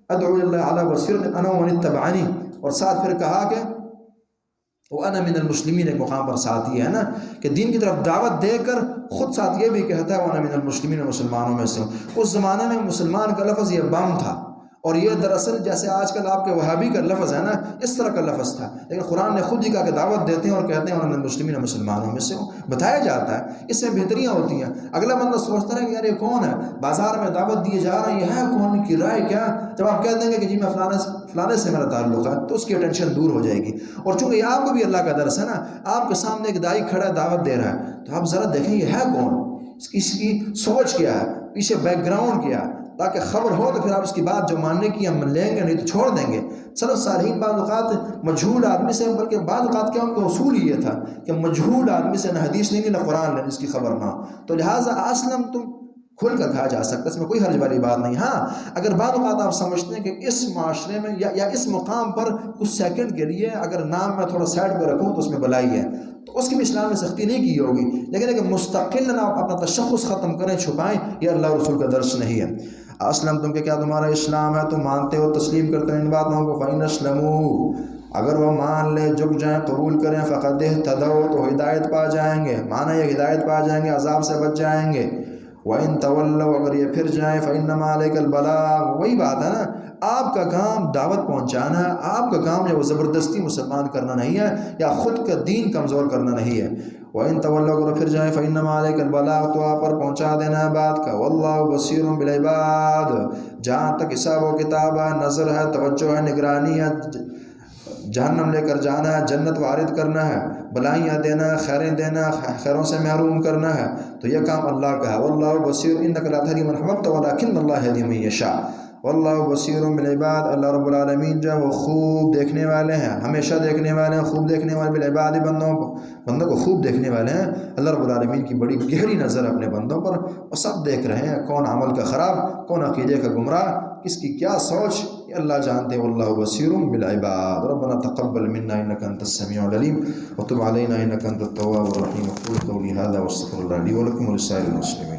ادعو اللہ علی بصیرۃ انا ومن اتبعنی، اور ساتھ پھر کہا کہ وانا من المسلمین، ایک مقام پر ساتھ یہ ہے نا کہ دین کی طرف دعوت دے کر خود ساتھ یہ بھی کہتا ہے وانا من المسلمین، مسلمانوں میں سے ہوں۔ اس زمانے میں مسلمان کا لفظ یہ بم تھا، اور یہ دراصل جیسے آج کل آپ کے وہابی کا لفظ ہے نا، اس طرح کا لفظ تھا، لیکن قرآن نے خود ہی کہا کہ دعوت دیتے ہیں اور کہتے ہیں انہوں مسلمین، مسلمانوں میں سے ہوں، بتایا جاتا ہے، اس سے بہتریاں ہوتی ہیں۔ اگلا بندہ سوچتا ہے کہ یار یہ کون ہے، بازار میں دعوت دیے جا رہے ہیں، یہ ہے کون، ان کی رائے کیا؟ جب آپ کہہ دیں گے کہ جی میں فلانے سے میرا تعلق ہے، تو اس کی اٹینشن دور ہو جائے گی۔ اور چونکہ یہ آپ کو بھی اللہ کا درس ہے نا، آپ کے سامنے ایک دائی کھڑا ہے دعوت دے رہا ہے، تو آپ ذرا دیکھیں یہ ہے کون، اس کی سوچ کیا ہے، پیچھے بیک گراؤنڈ کیا ہے، تاکہ خبر ہو تو پھر آپ اس کی بات جو ماننے کی ہم لیں گے، نہیں تو چھوڑ دیں گے۔ سلف صالحین بعض اوقات مجہول آدمی سے، بلکہ بعض اوقات کیا ان کا اصول ہی یہ تھا کہ مجہول آدمی سے نہ حدیث نہیں نہ قرآن لیں، اس کی خبر نہ ہو، تو لہٰذا اسلم تم کھل کر کھا جا سکتا ہے، اس میں کوئی حرج والی بات نہیں۔ ہاں اگر بعض اوقات آپ سمجھتے ہیں کہ اس معاشرے میں یا اس مقام پر کچھ سیکنڈ کے لیے اگر نام میں تھوڑا سائڈ پہ رکھوں تو اس میں بھلائی ہے، تو اس کی بھی اسلام نے سختی نہیں کی ہوگی، لیکن اگر مستقل نہ اپنا تشخص ختم کریں، چھپائیں، یہ اللہ رسول کا درس نہیں ہے۔ اسلم تم کہ کیا تمہارا اسلام ہے، تم مانتے ہو، تسلیم کرتے ہیں ان باتوں کو، فَإِنْ أَسْلَمُوا، اگر وہ مان لیں، جھک جائیں، قبول کریں، فَقَدْ اهْتَدَوْا، تو ہدایت پا جائیں گے، مانا یہ ہدایت پا جائیں گے، عذاب سے بچ جائیں گے۔ وَإِن تَوَلَّوْا، اگر یہ پھر جائیں، فَإِنَّمَا عَلَيْكَ الْبَلَاغُ، وہی بات ہے نا، آپ کا کام دعوت پہنچانا ہے، آپ کا کام یا وہ زبردستی مسلمان کرنا نہیں ہے یا خود کا دین کمزور کرنا نہیں ہے۔ وَإِن تَوَلَّوْا، اگر پھر جائیں، فَإِنَّمَا عَلَيْكَ الْبَلَاغُ، تو آپ پر پہنچا دینا ہے بات کا، وَاللَّهُ بَصِيرٌ بِالْعِبَادِ، جہاں تک حساب و کتاب ہے، نظر ہے، توجہ ہے، نگرانی ہے، جہنم لے کر جانا ہے، جنت وارد کرنا ہے، بلائیاں دینا ہے، خیریں دینا ہے، خیروں سے محروم کرنا ہے، تو یہ کام اللہ کا ہے۔ واللہ بصیر، انک لا تہدی من احببت ولکن اللہ یہدی من یشاء، واللہ بصیر بالعباد، اللہ رب العالمین جو ہے وہ خوب دیکھنے والے ہیں، ہمیشہ دیکھنے والے ہیں، خوب دیکھنے والے، بالعباد، بندوں کو خوب دیکھنے والے ہیں۔ اللہ رب العالمین کی بڑی گہری نظر ہے اپنے بندوں پر، وہ سب دیکھ رہے ہیں، کون عمل کا خراب، کون عقیدے کا گمراہ، کس کی کیا سوچ، یہ اللہ جانتے ہیں، واللہ بصیر بالعباد. ربنا تقبل منا انك انت السميع العليم وتب علينا انك انت التواب الرحيم. اقول قولي هذا واستغفر الله لي ولكم ولسائر المسلمين.